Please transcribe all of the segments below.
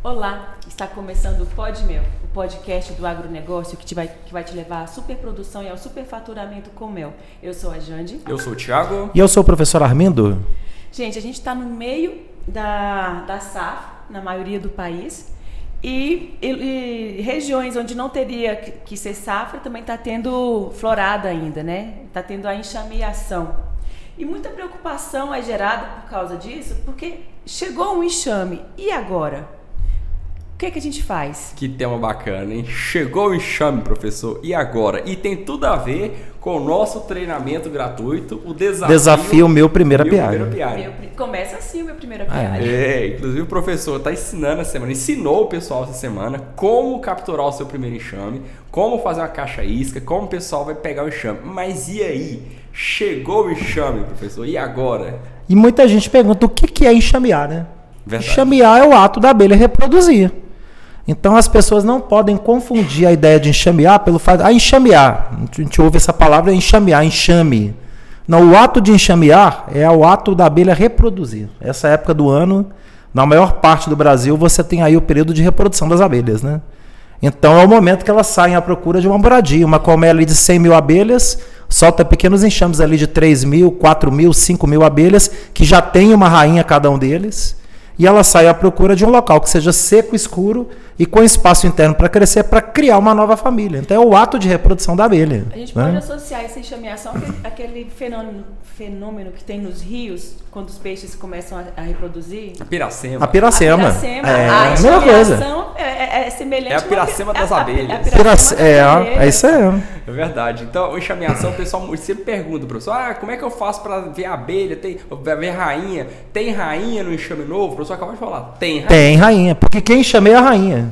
Olá, está começando o Pod Mel, o podcast do agronegócio que vai te levar à superprodução e ao superfaturamento com mel. Eu sou a Jande. Eu sou o Thiago. E eu sou o professor Armindo. Gente, a gente está no meio da safra, na maioria do país, e regiões onde não teria que ser safra também está tendo florada ainda, né? Está tendo a enxameação. E muita preocupação é gerada por causa disso, porque chegou um enxame, e agora? O que a gente faz? Que tema bacana, hein? Chegou o enxame, professor. E agora? E tem tudo a ver com o nosso treinamento gratuito, o Desafio Meu Primeira Piada. Começa assim o Meu Primeira Piada. Inclusive o professor está ensinando essa semana, ensinou o pessoal essa semana como capturar o seu primeiro enxame, como fazer uma caixa isca, como o pessoal vai pegar o enxame. Mas e aí? Chegou o enxame, professor. E agora? E muita gente pergunta o que é enxamear, né? Verdade. Enxamear é o ato da abelha reproduzir. Então as pessoas não podem confundir a ideia de enxamear pelo fato de enxamear. A gente ouve essa palavra enxamear, enxame. Não, o ato de enxamear é o ato da abelha reproduzir. Essa época do ano, na maior parte do Brasil, você tem aí o período de reprodução das abelhas, né? Então é o momento que elas saem à procura de uma moradia. Uma colmeia ali de 100 mil abelhas solta pequenos enxames ali de 3 mil, 4 mil, 5 mil abelhas, que já tem uma rainha cada um deles. E ela sai à procura de um local que seja seco, escuro e com espaço interno para crescer, para criar uma nova família. Então é o ato de reprodução da abelha. A gente pode associar essa enxameação àquele fenômeno que tem nos rios, quando os peixes começam a reproduzir. A piracema. A piracema. A mesma coisa. É semelhante. É a piracema das abelhas. É isso aí. É verdade. Então, a enxameação, o pessoal sempre pergunta, professor, como é que eu faço para ver a abelha, ver rainha? Tem rainha no enxame novo? O professor acabou de falar, tem rainha. Tem rainha, porque quem enxameia é a rainha.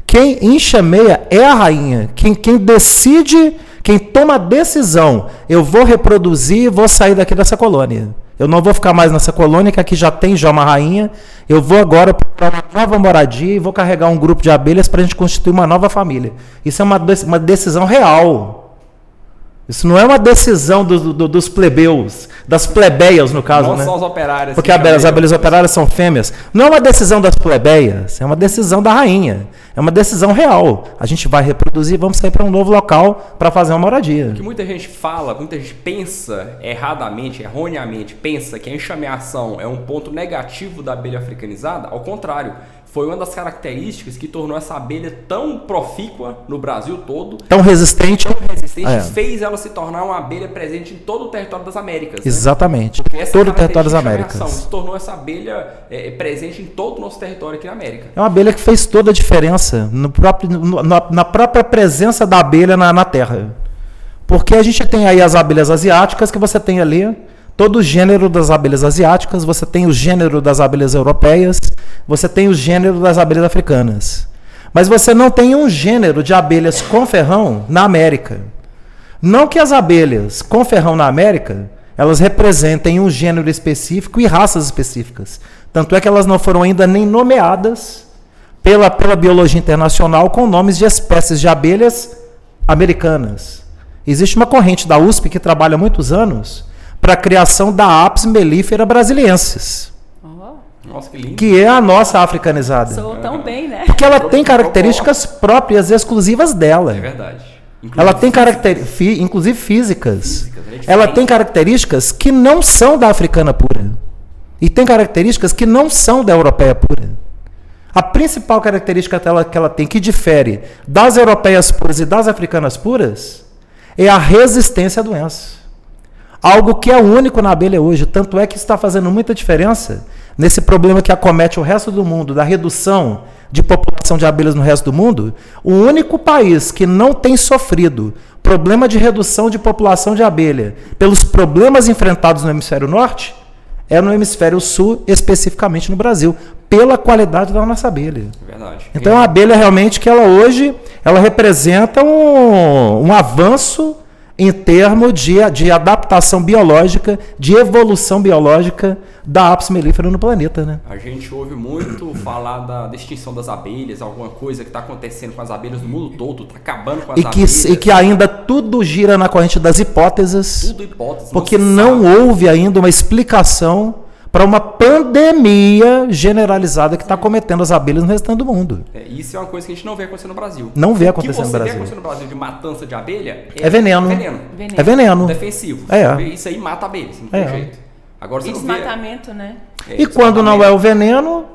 Quem enxameia é a rainha. Quem decide, quem toma a decisão, eu vou reproduzir, vou sair daqui dessa colônia. Eu não vou ficar mais nessa colônia, que aqui já tem uma rainha. Eu vou agora para uma nova moradia e vou carregar um grupo de abelhas para a gente constituir uma nova família. Isso é uma decisão real. Isso não é uma decisão dos plebeus, das plebeias, no caso, não né? São os operários. Porque as abelhas operárias são fêmeas. Não é uma decisão das plebeias, é uma decisão da rainha. É uma decisão real. A gente vai reproduzir, vamos sair para um novo local para fazer uma moradia. O que muita gente fala, muita gente pensa erradamente, erroneamente, pensa que a enxameação é um ponto negativo da abelha africanizada. Ao contrário, foi uma das características que tornou essa abelha tão profícua no Brasil todo. Tão resistente. Fez ela se tornar uma abelha presente em todo o território das Américas. Exatamente. Né? Todo o território das Américas. Se tornou essa abelha presente em todo o nosso território aqui na América. É uma abelha que fez toda a diferença na própria presença da abelha na Terra. Porque a gente tem aí as abelhas asiáticas, que você tem ali todo o gênero das abelhas asiáticas, você tem o gênero das abelhas europeias, você tem o gênero das abelhas africanas. Mas você não tem um gênero de abelhas com ferrão na América. Não que as abelhas com ferrão na América, elas representem um gênero específico e raças específicas. Tanto é que elas não foram ainda nem nomeadas pela biologia internacional com nomes de espécies de abelhas americanas. Existe uma corrente da USP que trabalha há muitos anos para a criação da Apis mellifera brasiliensis. Nossa, que lindo. Que é a nossa africanizada. Soou tão bem, né? Porque ela tem características próprias e exclusivas dela. É verdade. Ela tem características, inclusive físicas. Ela tem características que não são da africana pura. E tem características que não são da europeia pura. A principal característica que ela tem, que difere das europeias puras e das africanas puras, é a resistência à doença. Algo que é único na abelha hoje. Tanto é que está fazendo muita diferença nesse problema que acomete o resto do mundo, da redução de população de abelhas no resto do mundo. O único país que não tem sofrido problema de redução de população de abelha pelos problemas enfrentados no hemisfério norte é no hemisfério sul, especificamente no Brasil, pela qualidade da nossa abelha. Verdade. Então a abelha realmente que ela hoje representa um avanço em termos de adaptação biológica, de evolução biológica da Apis mellifera no planeta, né? A gente ouve muito falar da extinção das abelhas, alguma coisa que está acontecendo com as abelhas no mundo todo, está acabando com as abelhas. E que ainda tudo gira na corrente das hipóteses. Tudo hipótese. Porque não houve ainda uma explicação para uma pandemia generalizada que está cometendo as abelhas no restante do mundo. Isso é uma coisa que a gente não vê acontecer no Brasil. Não vê acontecer no Brasil. O que você vê acontecer no Brasil de matança de abelha é veneno. É veneno. Defensivo. Isso aí mata abelhas, não tem jeito. Agora você desmatamento, né? E quando não é o veneno,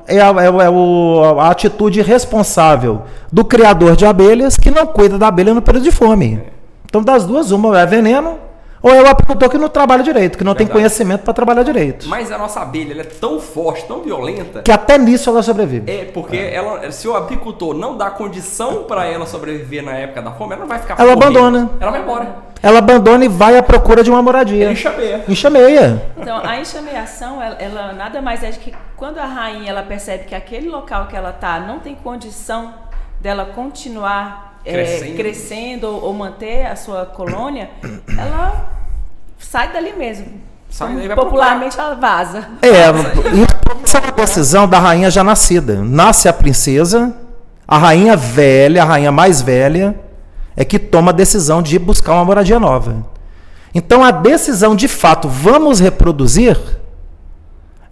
a atitude responsável do criador de abelhas que não cuida da abelha no período de fome. Então, das duas, uma é veneno ou é o apicultor que não trabalha direito, que não tem conhecimento para trabalhar direito. Mas a nossa abelha ela é tão forte, tão violenta... que até nisso ela sobrevive. Porque ela, se o apicultor não dá condição para ela sobreviver na época da fome, ela não vai ficar... Ela abandona. Ela vai embora. Ela abandona e vai à procura de uma moradia. Enxameia. Então, a enxameação, ela nada mais é de que quando a rainha ela percebe que aquele local que ela está não tem condição dela continuar crescendo ou manter a sua colônia, ela sai dali mesmo. Popularmente ela vaza. Isso é uma decisão da rainha já nascida. Nasce a princesa, a rainha velha, a rainha mais velha, é que toma a decisão de buscar uma moradia nova. Então a decisão de fato, vamos reproduzir,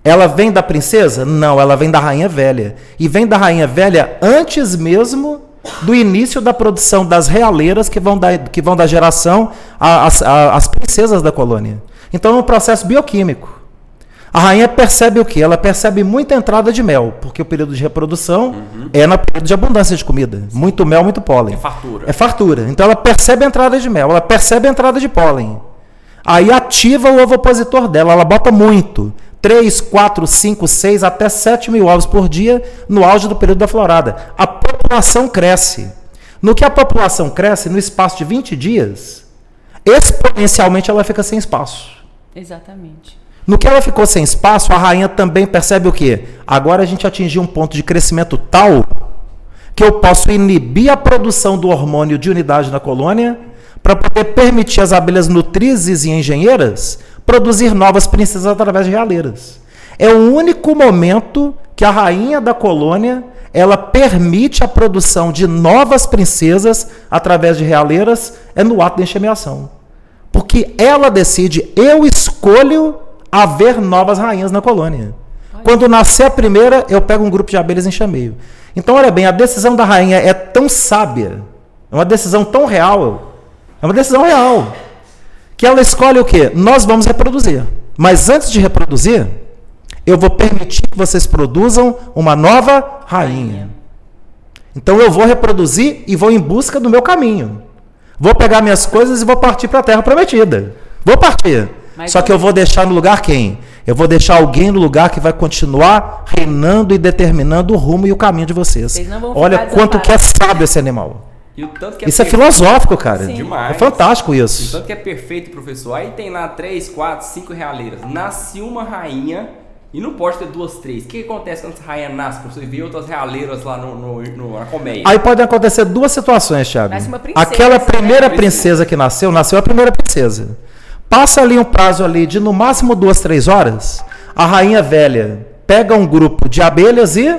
ela vem da princesa? Não, ela vem da rainha velha. E vem da rainha velha antes mesmo do início da produção das realeiras que vão dar geração às princesas da colônia. Então é um processo bioquímico. A rainha percebe o quê? Ela percebe muita entrada de mel, porque o período de reprodução é no período de abundância de comida. Muito mel, muito pólen. É fartura. Então ela percebe a entrada de mel, ela percebe a entrada de pólen. Aí ativa o ovopositor dela, ela bota muito. 3, 4, 5, 6, até 7 mil ovos por dia no auge do período da florada. A população cresce. No que a população cresce, no espaço de 20 dias, exponencialmente ela fica sem espaço. Exatamente. No que ela ficou sem espaço, a rainha também percebe o quê? Agora a gente atingiu um ponto de crescimento tal que eu posso inibir a produção do hormônio de unidade na colônia para poder permitir às abelhas nutrizes e engenheiras produzir novas princesas através de realeiras. É o único momento que a rainha da colônia ela permite a produção de novas princesas através de realeiras, é no ato da enxameação. Porque ela decide, eu escolho haver novas rainhas na colônia. Quando nascer a primeira, eu pego um grupo de abelhas e enxameio. Então, olha bem, a decisão da rainha é tão sábia, é uma decisão tão real, que ela escolhe o quê? Nós vamos reproduzir. Mas antes de reproduzir, eu vou permitir que vocês produzam uma nova rainha. Então, eu vou reproduzir e vou em busca do meu caminho. Vou pegar minhas coisas e vou partir para a Terra Prometida. Vou partir. Só que eu vou deixar no lugar quem? Eu vou deixar alguém no lugar que vai continuar reinando e determinando o rumo e o caminho de vocês. Olha quanto que é sábio esse animal. E o tanto que isso é filosófico, cara. Sim. Demais. É fantástico isso. E o tanto que é perfeito, professor. Aí tem lá 3, 4, 5 realeiras. Nasce uma rainha e não pode ter 2, 3. O que acontece quando essa rainha nasce? Você vê outras realeiras lá na colmeia. Aí podem acontecer duas situações, Thiago. Aquela primeira princesa que nasceu a primeira princesa. Passa ali um prazo ali de no máximo 2, 3 horas, a rainha velha pega um grupo de abelhas e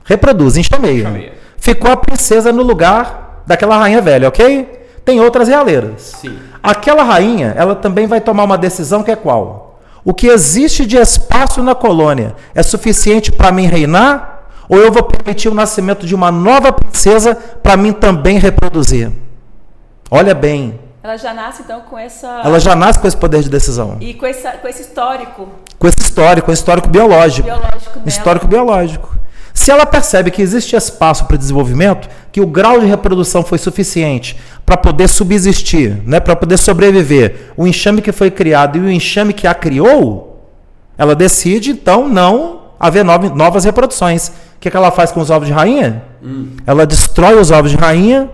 reproduz, enxameia. Ficou a princesa no lugar daquela rainha velha, ok? Tem outras realeiras. Sim. Aquela rainha, ela também vai tomar uma decisão que é qual? O que existe de espaço na colônia é suficiente para mim reinar? Ou eu vou permitir o nascimento de uma nova princesa para mim também reproduzir? Olha bem. Ela já nasce, então, com essa... Ela já nasce com esse poder de decisão. E com esse histórico. Com esse histórico biológico. Histórico biológico. Se ela percebe que existe espaço para desenvolvimento, que o grau de reprodução foi suficiente para poder subsistir, né, para poder sobreviver, o enxame que foi criado e o enxame que a criou, ela decide, então, não haver novas reproduções. O que ela faz com os ovos de rainha? Ela destrói os ovos de rainha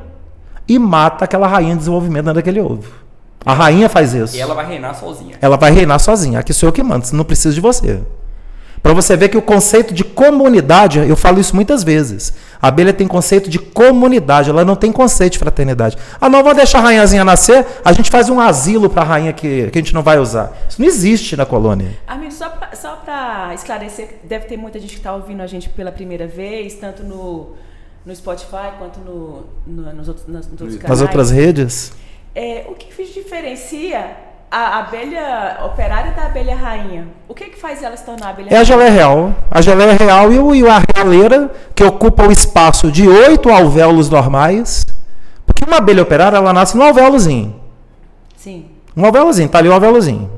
e mata aquela rainha em desenvolvimento dentro daquele ovo. A rainha faz isso. E ela vai reinar sozinha. Ela vai reinar sozinha. Aqui sou eu que mando, não preciso de você. Para você ver que o conceito de comunidade, eu falo isso muitas vezes. A abelha tem conceito de comunidade, ela não tem conceito de fraternidade. Ah, não, vou deixar a rainhazinha nascer, a gente faz um asilo para a rainha que a gente não vai usar. Isso não existe na colônia. Armindo, só para esclarecer, deve ter muita gente que está ouvindo a gente pela primeira vez, tanto no Spotify quanto nos outros canais. Nas outras redes? O que diferencia a abelha operária da abelha rainha, o que faz ela se tornar abelha É a geleia real. A geleia real e a realeira, que ocupa o espaço de 8 alvéolos normais. Porque uma abelha operária, ela nasce num alvéolozinho. Sim. Um alvéolozinho, tá ali o alvéolozinho.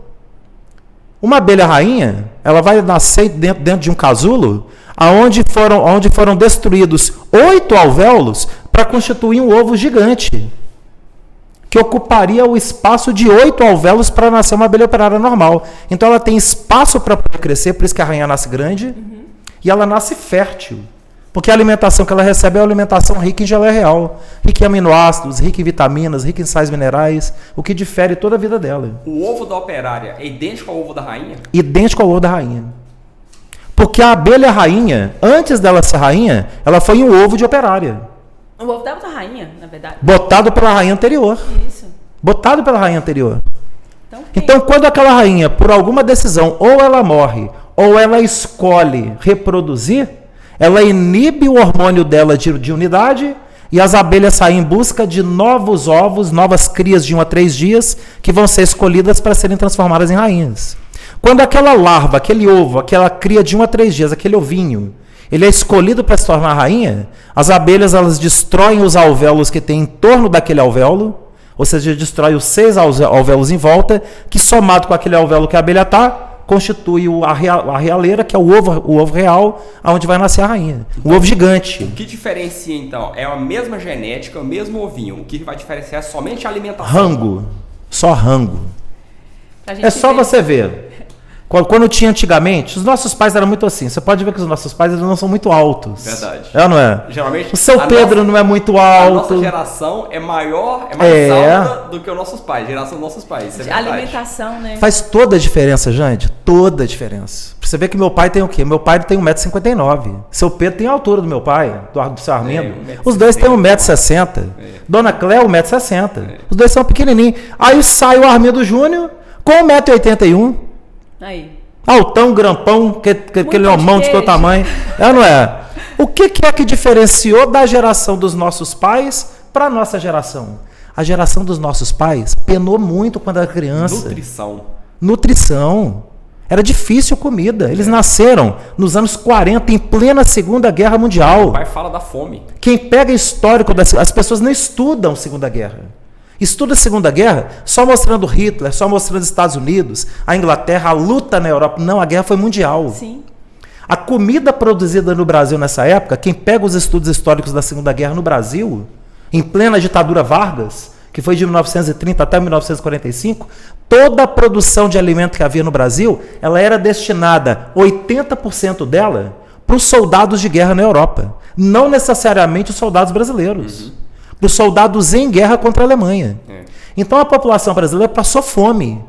Uma abelha rainha, ela vai nascer dentro de um casulo, onde foram destruídos 8 alvéolos para constituir um ovo gigante, que ocuparia o espaço de 8 alvéolos para nascer uma abelha operária normal. Então ela tem espaço para poder crescer, por isso que a rainha nasce grande, e ela nasce fértil. Porque a alimentação que ela recebe é uma alimentação rica em geleia real, rica em aminoácidos, rica em vitaminas, rica em sais minerais, o que difere toda a vida dela. O ovo da operária é idêntico ao ovo da rainha? Idêntico ao ovo da rainha. Porque a abelha rainha, antes dela ser rainha, ela foi um ovo de operária. O ovo da rainha, na verdade. Botado pela rainha anterior. Isso. Botado pela rainha anterior. Então, Então, quando aquela rainha, por alguma decisão, ou ela morre, ou ela escolhe reproduzir, ela inibe o hormônio dela de unidade e as abelhas saem em busca de novos ovos, novas crias de 1 a 3 dias, que vão ser escolhidas para serem transformadas em rainhas. Quando aquela larva, aquele ovo, aquela cria de 1 a 3 dias, aquele ovinho, ele é escolhido para se tornar rainha, as abelhas elas destroem os alvéolos que tem em torno daquele alvéolo, ou seja, destrói os 6 alvéolos em volta, que somado com aquele alvéolo que a abelha está, constitui a realeira, que é o ovo real, onde vai nascer a rainha. O ovo gigante. O que diferencia, então? É a mesma genética, o mesmo ovinho. O que vai diferenciar é somente a alimentação. Rango. Só rango. a É só você ver. Quando tinha antigamente, os nossos pais eram muito assim. Você pode ver que os nossos pais eles não são muito altos. Verdade. É ou não é? Geralmente, o seu Pedro não é muito alto. A nossa geração é maior, é mais alta do que os nossos pais. Geração dos nossos pais. Isso é A verdade. alimentação, né? Faz toda a diferença, gente. Toda a diferença. Você vê que meu pai tem o quê? Meu pai tem 1,59 m. Seu Pedro tem a altura do meu pai, do seu Armindo. Os dois têm 1,60 m. Dona Cléo, 1,60 m. Os dois são pequenininhos. Aí sai o Armindo Júnior com 1,81 m. Aí. Altão, grampão, aquele homão de todo tamanho. É ou não é? O que é que diferenciou da geração dos nossos pais para a nossa geração? A geração dos nossos pais penou muito quando era criança. Nutrição. Era difícil comida. Eles nasceram nos anos 40, em plena Segunda Guerra Mundial. O pai fala da fome. Quem pega histórico, as pessoas não estudam Segunda Guerra. Estuda a Segunda Guerra só mostrando Hitler, só mostrando os Estados Unidos, a Inglaterra, a luta na Europa. Não, a guerra foi mundial. Sim. A comida produzida no Brasil nessa época, quem pega os estudos históricos da Segunda Guerra no Brasil, em plena ditadura Vargas, que foi de 1930 até 1945, toda a produção de alimento que havia no Brasil, ela era destinada, 80% dela, para os soldados de guerra na Europa. Não necessariamente os soldados brasileiros. Para os soldados em guerra contra a Alemanha. Então a população brasileira passou fome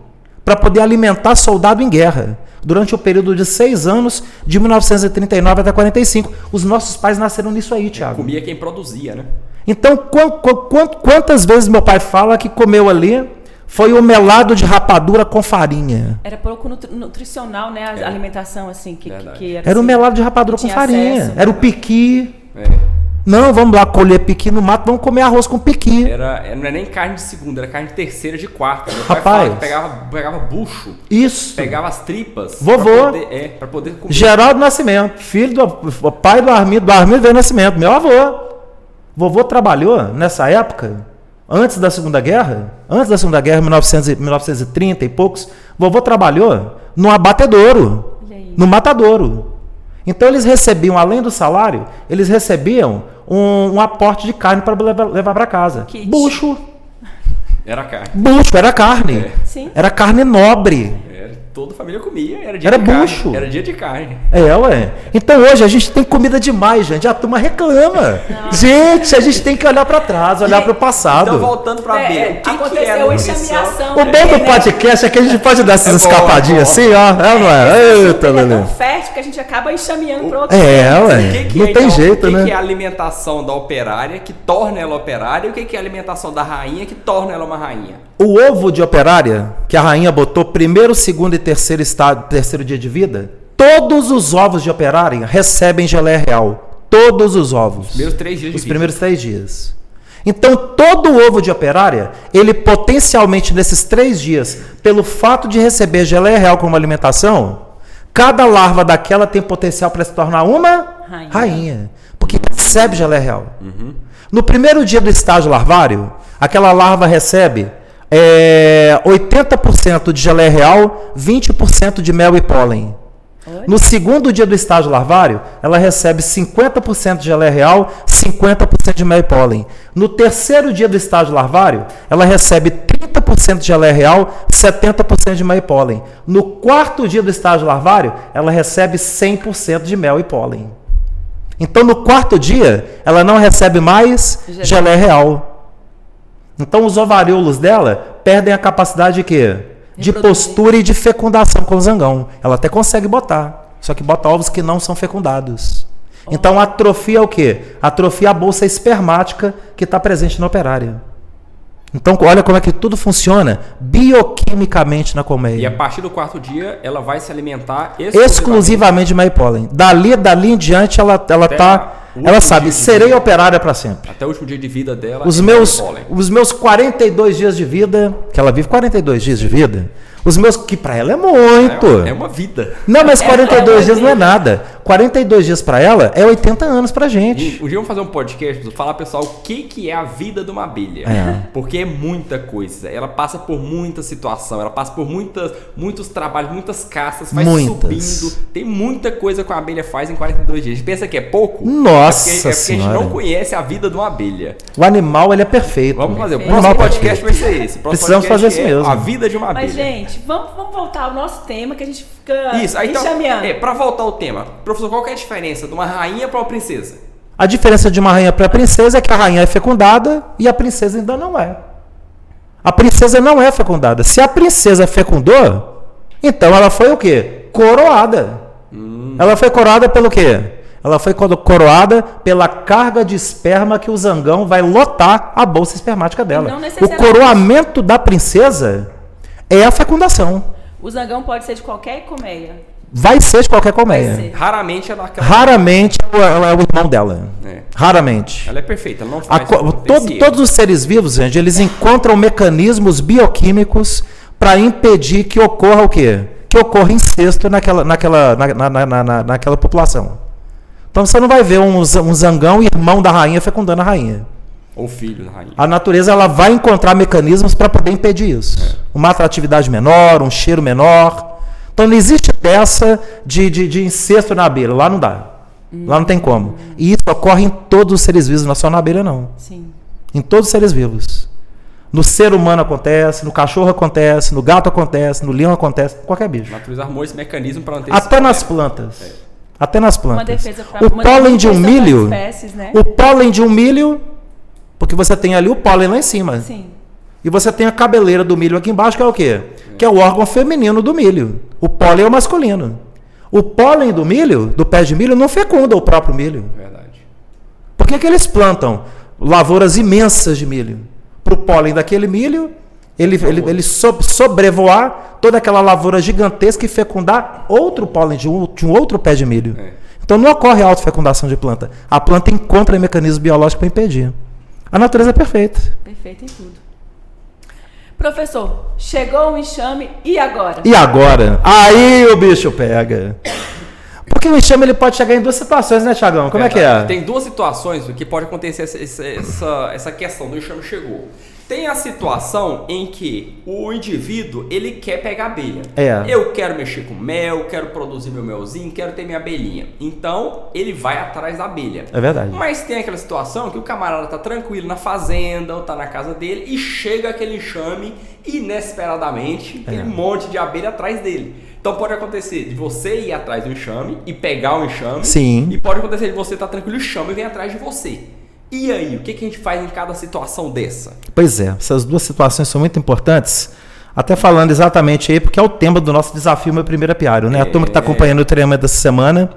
para poder alimentar soldado em guerra durante o período de 6 anos, de 1939 até 45. Os nossos pais nasceram nisso aí, Thiago. Comia quem produzia, né? Então, quantas vezes meu pai fala que comeu ali foi o melado de rapadura com farinha? Era pouco nutricional, né? A alimentação, assim, que era assim, o melado de rapadura com farinha. Acesso. Era o piqui. Não, vamos lá colher piqui no mato, vamos comer arroz com piqui. Não é nem carne de segunda, era carne de terceira, de quarta. Meu Rapaz, pai fala que pegava bucho. Isso. Pegava as tripas. Vovô. Pra poder comer. Geraldo Nascimento, filho do pai do Armindo veio Nascimento, meu avô. Vovô trabalhou nessa época, antes da Segunda Guerra, 1930 e poucos, vovô trabalhou no abatedouro, no matadouro. Então eles recebiam, além do salário, eles recebiam um aporte de carne para levar para casa. Kit. Bucho. Era carne. Bucho, era carne. Sim. Era carne nobre. Toda a família comia, era dia Era de bucho. carne. Era dia de carne. Ué. Então hoje a gente tem comida demais, gente. A turma reclama. Gente, a gente tem que olhar para trás, olhar para o passado. Então, voltando para ver, o que aconteceu é a enxameação. O bom do podcast é que a gente pode dar essas escapadinhas assim, ó. Não é? Eita, É tão Lelê. fértil que a gente acaba enxameando para outro. Ué. Não tem jeito, né? O que é a alimentação da operária que torna ela operária e o que é a alimentação da rainha que torna ela uma rainha? O ovo de operária, que a rainha botou primeiro, segundo e terceiro dia de vida, todos os ovos de operária recebem geleia real. Todos os ovos. Os primeiros 3 dias de Os vida. primeiros 3 dias. Então, todo ovo de operária, ele potencialmente, nesses 3 dias, pelo fato de receber geleia real como alimentação, cada larva daquela tem potencial para se tornar uma rainha. Porque recebe geleia real. No primeiro dia do estágio larvário, aquela larva recebe 80% de geleia real, 20% de mel e pólen. No segundo dia do estágio larvário, ela recebe 50% de geleia real, 50% de mel e pólen. No terceiro dia do estágio larvário, ela recebe 30% de geleia real, 70% de mel e pólen. No quarto dia do estágio larvário, ela recebe 100% de mel e pólen. Então, no quarto dia, ela não recebe mais geleia real. Então, os ovaríolos dela perdem a capacidade de quê? De postura e de fecundação com o zangão. Ela até consegue botar, só que bota ovos que não são fecundados. Então, atrofia o quê? Atrofia a bolsa espermática que está presente na operária. Então, olha como é que tudo funciona bioquimicamente na colmeia. E a partir do quarto dia, ela vai se alimentar exclusivamente de mel e pólen. Dali em diante, ela sabe, serei operária para sempre. Até o último dia de vida dela. Os meus 42 dias de vida, que ela vive 42 dias de vida, que para ela é muito. É uma vida. Não, mas 42 dias não é nada. 42 dias para ela é 80 anos pra gente. Um dia vamos fazer um podcast para falar, pessoal, o que é a vida de uma abelha. Porque é muita coisa. Ela passa por muita situação, ela passa por muitos trabalhos, muitas castas, vai subindo. Tem muita coisa que a abelha faz em 42 dias. A gente pensa que é pouco. Nossa porque a Senhora. gente não conhece a vida de uma abelha. O animal, ele é perfeito. Vamos fazer. O próximo podcast vai ser esse. Precisamos fazer isso mesmo. A vida de uma abelha. Mas, gente, vamos voltar ao nosso tema, que a gente fica isso, aí, então, enxameando. Para voltar ao tema, professor, qual que é a diferença de uma rainha para uma princesa? A diferença de uma rainha para a princesa é que a rainha é fecundada e a princesa ainda não é. A princesa não é fecundada. Se a princesa fecundou, então ela foi o quê? Coroada. Ela foi coroada pelo quê? Ela foi coroada pela carga de esperma que o zangão vai lotar a bolsa espermática dela. O coroamento da princesa é a fecundação. O zangão pode ser de qualquer colmeia. Vai ser de qualquer colmeia. Raramente é daquela. Raramente é o irmão dela. Raramente. Ela é perfeita, ela não faz. Todos os seres vivos, gente, eles encontram mecanismos bioquímicos para impedir que ocorra o quê? Que ocorra incesto naquela população. Então você não vai ver um zangão irmão da rainha fecundando a rainha. Ou filho da rainha. A natureza ela vai encontrar mecanismos para poder impedir isso. Uma atratividade menor, um cheiro menor. Então não existe dessa de incesto na abelha. Lá não dá. Lá não tem como. E isso ocorre em todos os seres vivos, não é só na abelha, não. Sim. Em todos os seres vivos. No ser humano acontece, no cachorro acontece, no gato acontece, no leão acontece, qualquer bicho. A natureza armou esse mecanismo para antecipar. Até nas plantas. Até nas plantas. Uma defesa pra, o pólen de um milho, espécies, né? o pólen de um milho, porque você tem ali o pólen lá em cima. Sim. E você tem a cabeleira do milho aqui embaixo, que é o quê? Que é o órgão feminino do milho. O pólen é o masculino. O pólen do milho, do pé de milho, não fecunda o próprio milho. Verdade. Por que eles plantam lavouras imensas de milho? Para o pólen daquele milho, ele sobrevoar toda aquela lavoura gigantesca e fecundar outro pólen de um outro pé de milho. Então não ocorre autofecundação de planta. A planta encontra mecanismo biológico para impedir. A natureza é perfeita. Perfeita em tudo. Professor, chegou o enxame e agora? E agora? Aí o bicho pega. Porque o enxame ele pode chegar em duas situações, né, Thiagão? Como é que é? Tem duas situações que pode acontecer essa questão do enxame chegou. Tem a situação em que o indivíduo, ele quer pegar abelha. Eu quero mexer com mel, quero produzir meu melzinho, quero ter minha abelhinha. Então, ele vai atrás da abelha. É verdade. Mas tem aquela situação que o camarada tá tranquilo na fazenda, ou tá na casa dele, e chega aquele enxame, inesperadamente, tem um monte de abelha atrás dele. Então pode acontecer de você ir atrás do enxame e pegar o enxame. Sim. E pode acontecer de você estar tranquilo e o enxame vem atrás de você. E aí, o que a gente faz em cada situação dessa? Pois é, essas duas situações são muito importantes. Até falando exatamente aí, porque é o tema do nosso desafio, meu primeiro apiário, né? A turma que está acompanhando o treinamento dessa semana,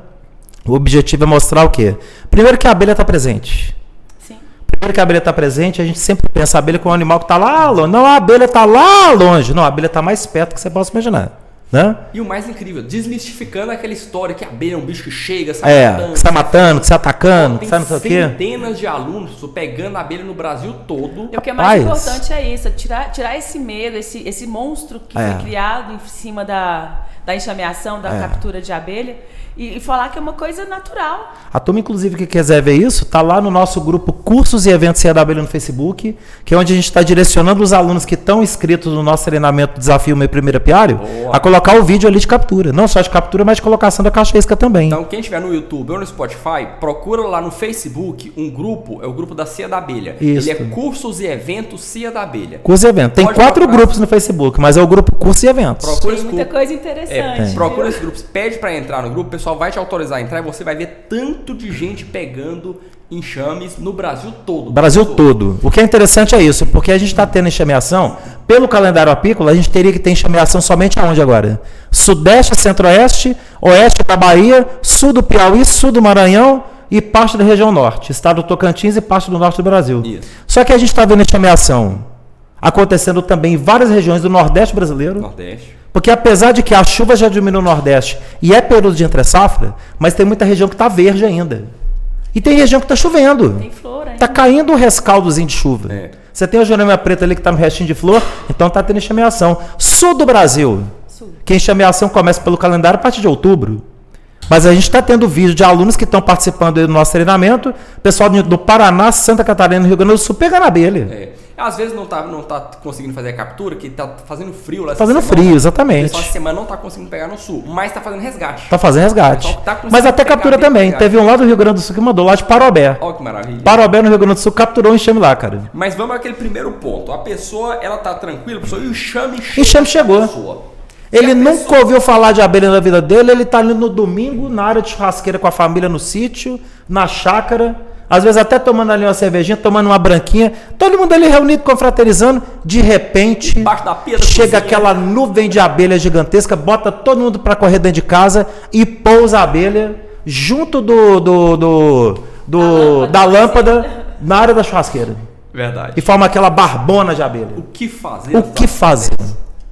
o objetivo é mostrar o quê? Primeiro que a abelha está presente. Sim. Primeiro que a abelha está presente, a gente sempre pensa a abelha como um animal que está lá longe. Não, a abelha está lá longe. Não, a abelha está mais perto que você possa imaginar. Né? E o mais incrível, desmistificando aquela história que a abelha é um bicho que chega, sai matando, que sai matando, que sai atacando, que sai não sei o quê. Tem centenas de alunos pegando a abelha no Brasil todo. E o que é mais importante é isso, tirar esse medo, esse monstro que foi criado em cima da enxameação, da captura de abelha, e falar que é uma coisa natural. A turma, inclusive, que quiser ver isso, tá lá no nosso grupo Cursos e Eventos Cia da Abelha no Facebook, que é onde a gente está direcionando os alunos que estão inscritos no nosso treinamento Desafio Meu Primeiro Apiário a colocar o vídeo ali de captura. Não só de captura, mas de colocação da caixa isca também. Então, quem estiver no YouTube ou no Spotify, procura lá no Facebook um grupo, é o grupo da Cia da Abelha. Isso. Ele é Cursos e Eventos Cia da Abelha. Cursos e Eventos. Tem 4 grupos no Facebook, mas é o grupo Cursos e Eventos. Tem muita coisa interessante. Procura esses grupos, pede para entrar no grupo, o pessoal vai te autorizar a entrar e você vai ver tanto de gente pegando enxames no Brasil todo. Brasil todo. O que é interessante é isso, porque a gente está tendo enxameação, pelo calendário apícola, a gente teria que ter enxameação somente aonde agora? Sudeste, Centro-Oeste, Oeste da Bahia, Sul do Piauí, Sul do Maranhão e parte da região Norte, estado do Tocantins e parte do Norte do Brasil. Isso. Só que a gente está vendo enxameação acontecendo também em várias regiões do Nordeste brasileiro. Nordeste. Porque apesar de que a chuva já diminuiu no Nordeste e é período de entre-safra, mas tem muita região que está verde ainda. E tem região que está chovendo. Tem flor ainda. Está caindo um rescaldozinho de chuva. Você tem a Jurema Preta ali que está no restinho de flor, então está tendo enxameação. Sul do Brasil, que a enxameação começa pelo calendário a partir de outubro. Mas a gente está tendo vídeo de alunos que estão participando do nosso treinamento, pessoal do Paraná, Santa Catarina, Rio Grande do Sul, pegando abelha. Às vezes não tá conseguindo fazer a captura, que tá fazendo frio lá. Fazendo frio, exatamente. Essa semana não tá conseguindo pegar no sul, mas tá fazendo resgate. Tá fazendo resgate. Mas até captura também. Teve um lá do Rio Grande do Sul que mandou, lá de Parobé. Olha que maravilha. Parobé no Rio Grande do Sul capturou um enxame lá, cara. Mas vamos àquele primeiro ponto. A pessoa, ela tá tranquila, pessoal, e o enxame chegou. Ele nunca ouviu falar de abelha na vida dele, ele tá ali no domingo, na área de churrasqueira com a família no sítio, na chácara, às vezes até tomando ali uma cervejinha, tomando uma branquinha, todo mundo ali reunido, confraternizando, de repente, chega aquela nuvem de abelha gigantesca, bota todo mundo para correr dentro de casa e pousa a abelha junto da lâmpada na área da churrasqueira. Verdade. E forma aquela barbona de abelha. O que fazer? O que fazer?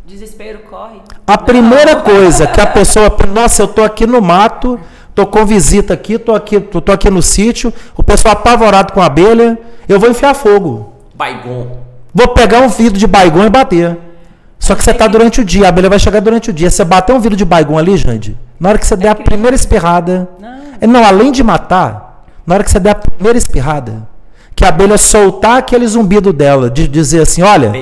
Desespero corre. A primeira coisa que a pessoa, nossa, eu tô aqui no mato, tô com visita aqui, tô aqui no sítio, o pessoal apavorado com a abelha, eu vou enfiar fogo. Baigon. Vou pegar um vidro de baigon e bater. Só que você tá durante o dia, a abelha vai chegar durante o dia. Você bater um vidro de baigon ali, Jande, na hora que você der a primeira espirrada, não, além de matar, na hora que você der a primeira espirrada, que a abelha soltar aquele zumbido dela, de dizer assim, olha,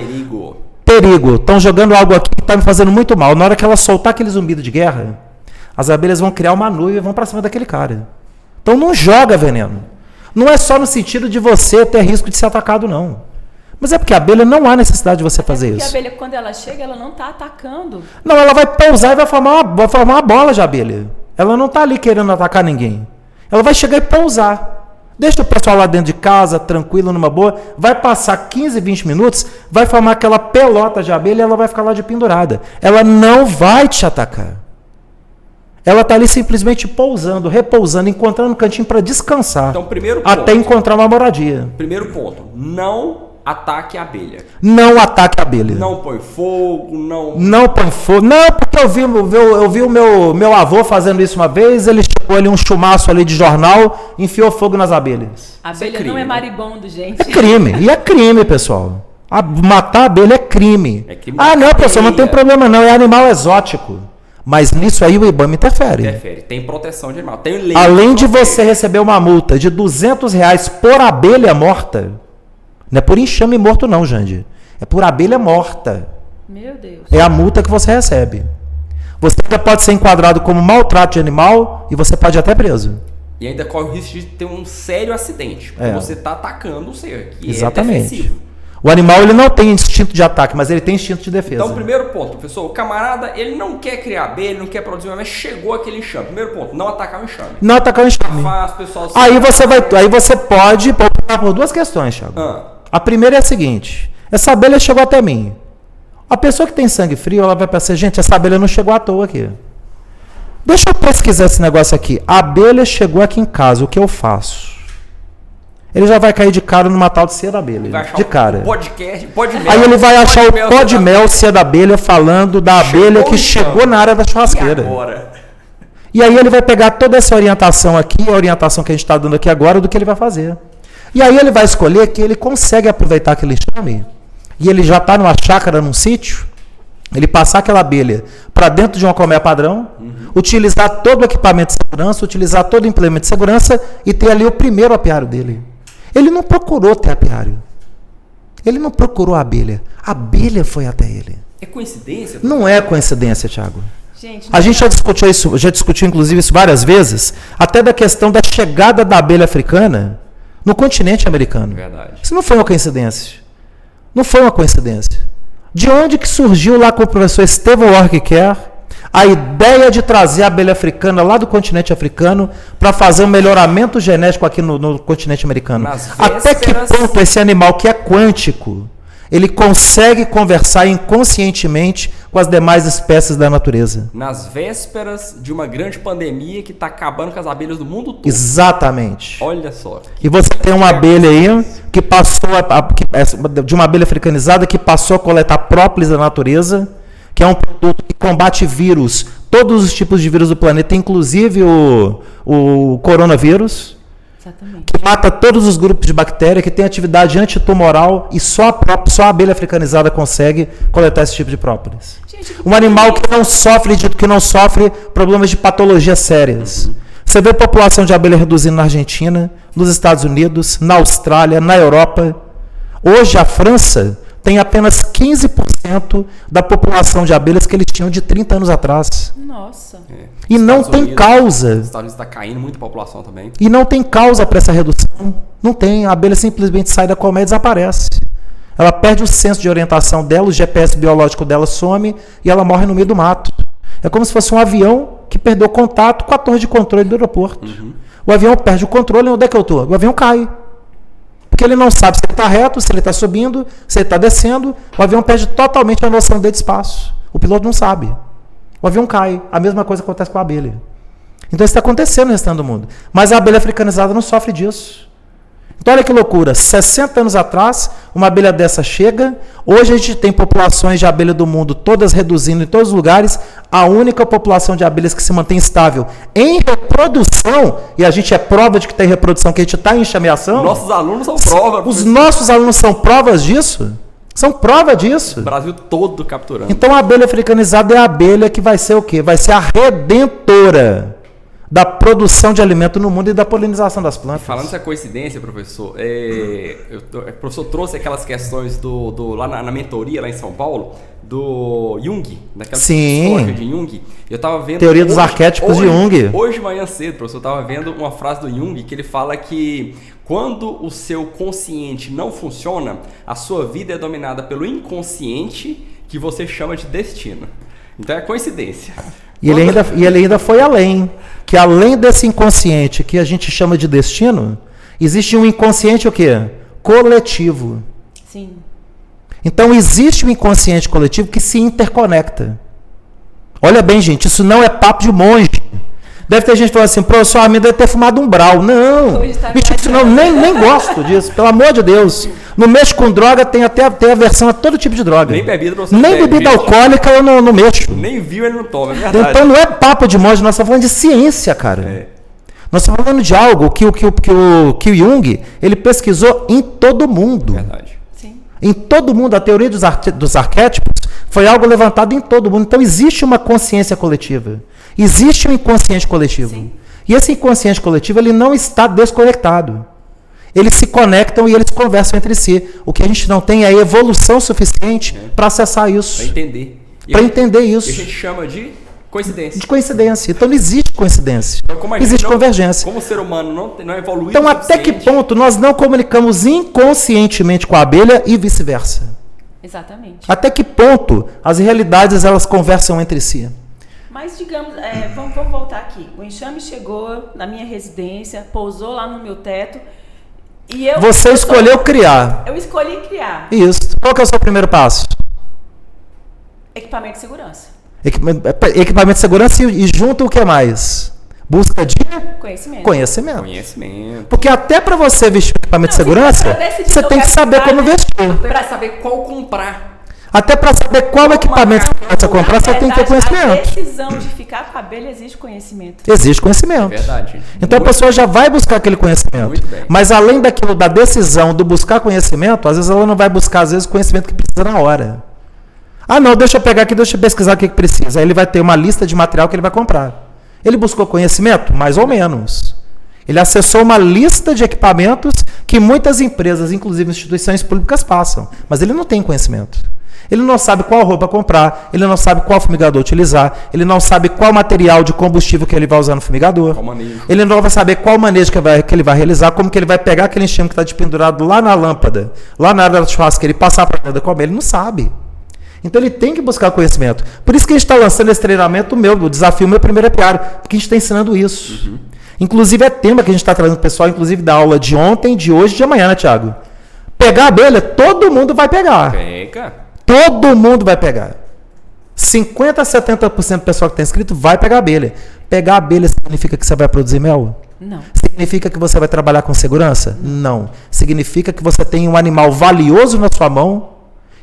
perigo, estão jogando algo aqui que está me fazendo muito mal. Na hora que ela soltar aquele zumbido de guerra, as abelhas vão criar uma nuvem e vão para cima daquele cara. Então não joga veneno. Não é só no sentido de você ter risco de ser atacado, não. Mas é porque a abelha não há necessidade de você fazer isso. Porque a abelha, quando ela chega, ela não está atacando. Não, ela vai pousar e vai formar uma bola de abelha. Ela não está ali querendo atacar ninguém. Ela vai chegar e pousar. Deixa o pessoal lá dentro de casa, tranquilo, numa boa. Vai passar 15, 20 minutos, vai formar aquela pelota de abelha e ela vai ficar lá de pendurada. Ela não vai te atacar. Ela está ali simplesmente pousando, repousando, encontrando um cantinho para descansar. Então, primeiro ponto. Até encontrar uma moradia. Primeiro ponto. Não ataque a abelha. Não ataque a abelha. Não põe fogo, Não põe fogo. Não, porque eu vi o meu avô fazendo isso uma vez, ele chegou ali um chumaço ali de jornal, enfiou fogo nas abelhas. A abelha não é maribondo, gente. É crime. E é crime, pessoal. Matar a abelha é crime. Não, pessoal, não tem problema não, é animal exótico. Mas nisso aí o IBAMA interfere. Tem proteção de animal. Tem lei. Além de você receber uma multa de R$200 por abelha morta, não é por enxame morto não, Jande. É por abelha morta. Meu Deus. É a multa que você recebe. Você ainda pode ser enquadrado como maltrato de animal e você pode ir até preso. E ainda corre o risco de ter um sério acidente. Porque você está atacando o ser, que exatamente. É defensivo. O animal ele não tem instinto de ataque, mas ele tem instinto de defesa. Então, primeiro ponto, professor, o camarada, ele não quer criar abelha, ele não quer produzir, mas chegou aquele enxame. Primeiro ponto, não atacar o enxame. Não atacar o enxame. Aí você pode optar por duas questões, Thiago. A primeira é a seguinte, essa abelha chegou até mim. A pessoa que tem sangue frio, ela vai pensar, gente, essa abelha não chegou à toa aqui. Deixa eu pesquisar esse negócio aqui. A abelha chegou aqui em casa, o que eu faço? ele já vai cair de cara numa tal de Cia da Abelha. De cara. Podcast, pó de mel. Aí ele vai achar o pó de mel, Cia da Abelha, falando da abelha que chegou na área da churrasqueira. E agora? E aí ele vai pegar toda essa orientação aqui, a orientação que a gente está dando aqui agora, do que ele vai fazer. E aí ele vai escolher que ele consegue aproveitar aquele enxame, e ele já está numa chácara, num sítio, ele passar aquela abelha para dentro de uma colmeia padrão, utilizar todo o equipamento de segurança, utilizar todo o implemento de segurança e ter ali o primeiro apiário dele. Ele não procurou ter apiário. Ele não procurou a abelha. A abelha foi até ele. É coincidência? Não é coincidência, Thiago. Gente, A gente já discutiu inclusive isso várias vezes, até da questão da chegada da abelha africana no continente americano. Verdade. Isso não foi uma coincidência. Não foi uma coincidência. De onde que surgiu lá com o professor Estevão Orquiquer a ideia de trazer a abelha africana lá do continente africano para fazer um melhoramento genético aqui no continente americano? Até que ponto esse animal que é quântico, ele consegue conversar inconscientemente com as demais espécies da natureza? Nas vésperas de uma grande pandemia que está acabando com as abelhas do mundo todo. Exatamente. Olha só. E você tem uma abelha aí que passou de uma abelha africanizada que passou a coletar própolis da natureza, que é um produto que combate vírus, todos os tipos de vírus do planeta, inclusive o coronavírus. Exatamente. Que mata todos os grupos de bactéria, que tem atividade antitumoral e só a abelha africanizada consegue coletar esse tipo de própolis. Gente, Um animal que não sofre problemas de patologias sérias. Você vê a população de abelha reduzindo na Argentina, nos Estados Unidos, na Austrália, na Europa. Hoje a França tem apenas 15% da população de abelhas que eles tinham de 30 anos atrás. Nossa. E não tem causa. Os Estados Unidos está caindo muito a população também. E não tem causa para essa redução. Não tem. A abelha simplesmente sai da colmeia e desaparece. Ela perde o senso de orientação dela, o GPS biológico dela some e ela morre no meio do mato. É como se fosse um avião que perdeu contato com a torre de controle do aeroporto. O avião perde o controle, onde é que eu estou? O avião cai. Porque ele não sabe se ele está reto, se ele está subindo, se ele está descendo. O avião perde totalmente a noção de espaço. O piloto não sabe. O avião cai. A mesma coisa acontece com a abelha. Então isso está acontecendo no restante do mundo. Mas a abelha africanizada não sofre disso. Então olha que loucura. 60 anos atrás, uma abelha dessa chega. Hoje a gente tem populações de abelha do mundo todas reduzindo em todos os lugares. A única população de abelhas que se mantém estável em reprodução, e a gente é prova de que tem reprodução, que a gente está em enxameação. Nossos alunos são prova. Os nossos alunos são provas disso. São prova disso. O Brasil todo capturando. Então a abelha africanizada é a abelha que vai ser o quê? Vai ser a redentora da produção de alimento no mundo e da polinização das plantas. Falando essa coincidência, professor, o professor trouxe aquelas questões lá na mentoria, lá em São Paulo, do Jung, daquela psicologia de Jung. Eu tava vendo... Teoria dos arquétipos de Jung. Hoje de manhã cedo, professor, eu estava vendo uma frase do Jung que ele fala que quando o seu consciente não funciona, a sua vida é dominada pelo inconsciente que você chama de destino. Então é coincidência. E ele ainda foi além, que além desse inconsciente que a gente chama de destino, existe um inconsciente o quê? Coletivo. Sim. Então existe um inconsciente coletivo que se interconecta. Olha bem, gente, isso não é papo de monge. Deve ter gente falando assim, professor, a minha deve ter fumado um brau. Não, nem gosto disso, pelo amor de Deus. Não mexo com droga, tem até aversão a todo tipo de droga. Nem bebida, professor. Nem bebida alcoólica eu não mexo. Nem viu, ele não toma, é verdade. Então não é papo de monge, nós estamos falando de ciência, cara. Nós estamos falando de algo que o Jung, ele pesquisou em todo mundo. Verdade. Sim. Em todo mundo, a teoria dos arquétipos foi algo levantado em todo mundo. Então existe uma consciência coletiva. Existe um inconsciente coletivo. Sim. E esse inconsciente coletivo ele não está desconectado. Eles se conectam e eles conversam entre si. O que a gente não tem é evolução suficiente para acessar isso. Para entender. Para entender isso. E a gente chama de coincidência. De coincidência. Então não existe coincidência. Então, existe convergência. Como o ser humano não evoluiu então até que ponto nós não comunicamos inconscientemente com a abelha e vice-versa? Exatamente. Até que ponto as realidades elas conversam entre si? Mas digamos, vamos voltar aqui. O enxame chegou na minha residência, pousou lá no meu teto e Você escolheu criar. Eu escolhi criar. Isso. Qual que é o seu primeiro passo? Equipamento de segurança. Equipamento de segurança e junto o que mais? Busca de conhecimento. Porque até para você vestir um equipamento de segurança, você tem que saber como vestir. Até para saber qual comprar. Até para saber qual equipamento você comprar, você tem que ter conhecimento. A decisão de ficar com a abelha exige conhecimento. Existe conhecimento. É verdade. Então a pessoa já vai buscar aquele conhecimento. Muito bem. Mas além daquilo, da decisão do buscar conhecimento, às vezes ela não vai buscar, às vezes, o conhecimento que precisa na hora. Ah, não, deixa eu pegar aqui, deixa eu pesquisar o que precisa. Aí ele vai ter uma lista de material que ele vai comprar. Ele buscou conhecimento? Mais ou menos. Ele acessou uma lista de equipamentos que muitas empresas, inclusive instituições públicas, passam. Mas ele não tem conhecimento. Ele não sabe qual roupa comprar, ele não sabe qual fumigador utilizar, ele não sabe qual material de combustível que ele vai usar no fumigador. Ele não vai saber qual manejo que ele vai realizar, como que ele vai pegar aquele enxame que está despendurado lá na lâmpada, lá na área da churrasqueira e passar para dentro da colmeia. Ele não sabe. Então ele tem que buscar conhecimento. Por isso que a gente está lançando esse treinamento o desafio Meu Primeiro Apiário, porque a gente está ensinando isso. Uhum. Inclusive é tema que a gente está trazendo pessoal, inclusive da aula de ontem, de hoje e de amanhã, né, Thiago? Pegar a abelha, todo mundo vai pegar. Pega. Todo mundo vai pegar. 50% a 70% do pessoal que está inscrito vai pegar abelha. Pegar abelha significa que você vai produzir mel? Não. Significa que você vai trabalhar com segurança? Não. Significa que você tem um animal valioso na sua mão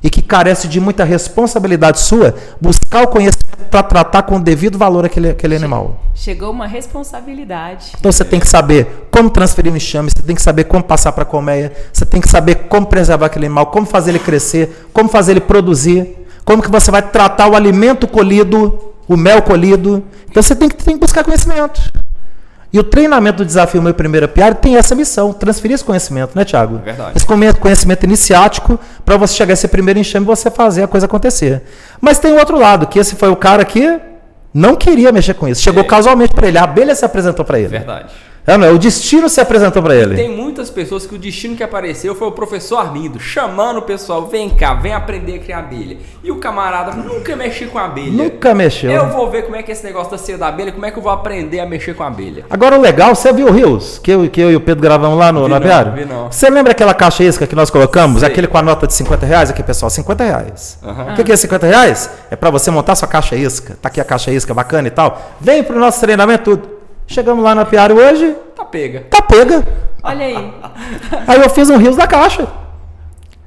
e que carece de muita responsabilidade sua buscar o conhecimento para tratar com o devido valor aquele animal. Chegou uma responsabilidade. Então você tem que saber como transferir o enxame, você tem que saber como passar para a colmeia, você tem que saber como preservar aquele animal, como fazer ele crescer, como fazer ele produzir, como que você vai tratar o alimento colhido, o mel colhido. Então você tem que buscar conhecimento. E o treinamento do desafio Meu Primeiro Apiário tem essa missão, transferir esse conhecimento, né, Thiago? É verdade. Esse conhecimento iniciático para você chegar a esse primeiro enxame e você fazer a coisa acontecer. Mas tem o outro lado, que esse foi o cara que não queria mexer com isso. Chegou casualmente para ele, a abelha se apresentou para ele. Verdade. O destino se apresentou para ele. Tem muitas pessoas que o destino que apareceu foi o professor Armindo, chamando o pessoal, vem cá, vem aprender a criar abelha. E o camarada nunca mexeu com a abelha. Nunca mexeu. Eu vou ver como é que é esse negócio da ceia da abelha, como é que eu vou aprender a mexer com a abelha. Agora o legal, você viu o Rios, que eu e o Pedro gravamos lá no apiário? Vi não. Você lembra aquela caixa isca que nós colocamos? Sei. Aquele com a nota de R$50? Aqui, pessoal, R$50. Uhum. O que é R$50? É para você montar sua caixa isca. Tá aqui a caixa isca bacana e tal. Vem pro nosso treinamento tudo. Chegamos lá no apiário hoje. Tá pega. Tá pega. Olha aí. Aí eu fiz um rios da caixa.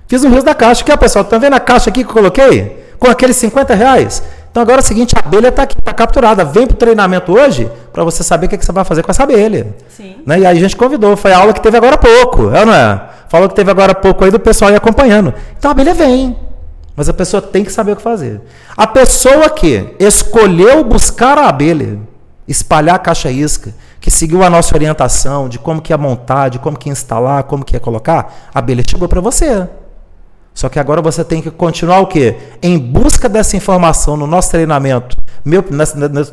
Aqui, ó, pessoal, tá vendo a caixa aqui que eu coloquei? Com aqueles R$50. Então agora é o seguinte, a abelha tá aqui, tá capturada. Vem pro treinamento hoje para você saber o que você vai fazer com essa abelha. Sim. Né? E aí a gente convidou, foi a aula que teve agora há pouco, não é? Falou que teve agora há pouco aí do pessoal ir acompanhando. Então a abelha vem. Mas a pessoa tem que saber o que fazer. A pessoa que escolheu buscar a abelha, espalhar a caixa isca, que seguiu a nossa orientação de como que ia montar, de como que ia instalar, como que ia colocar, a abelha chegou para você. Só que agora você tem que continuar o quê? Em busca dessa informação no nosso treinamento,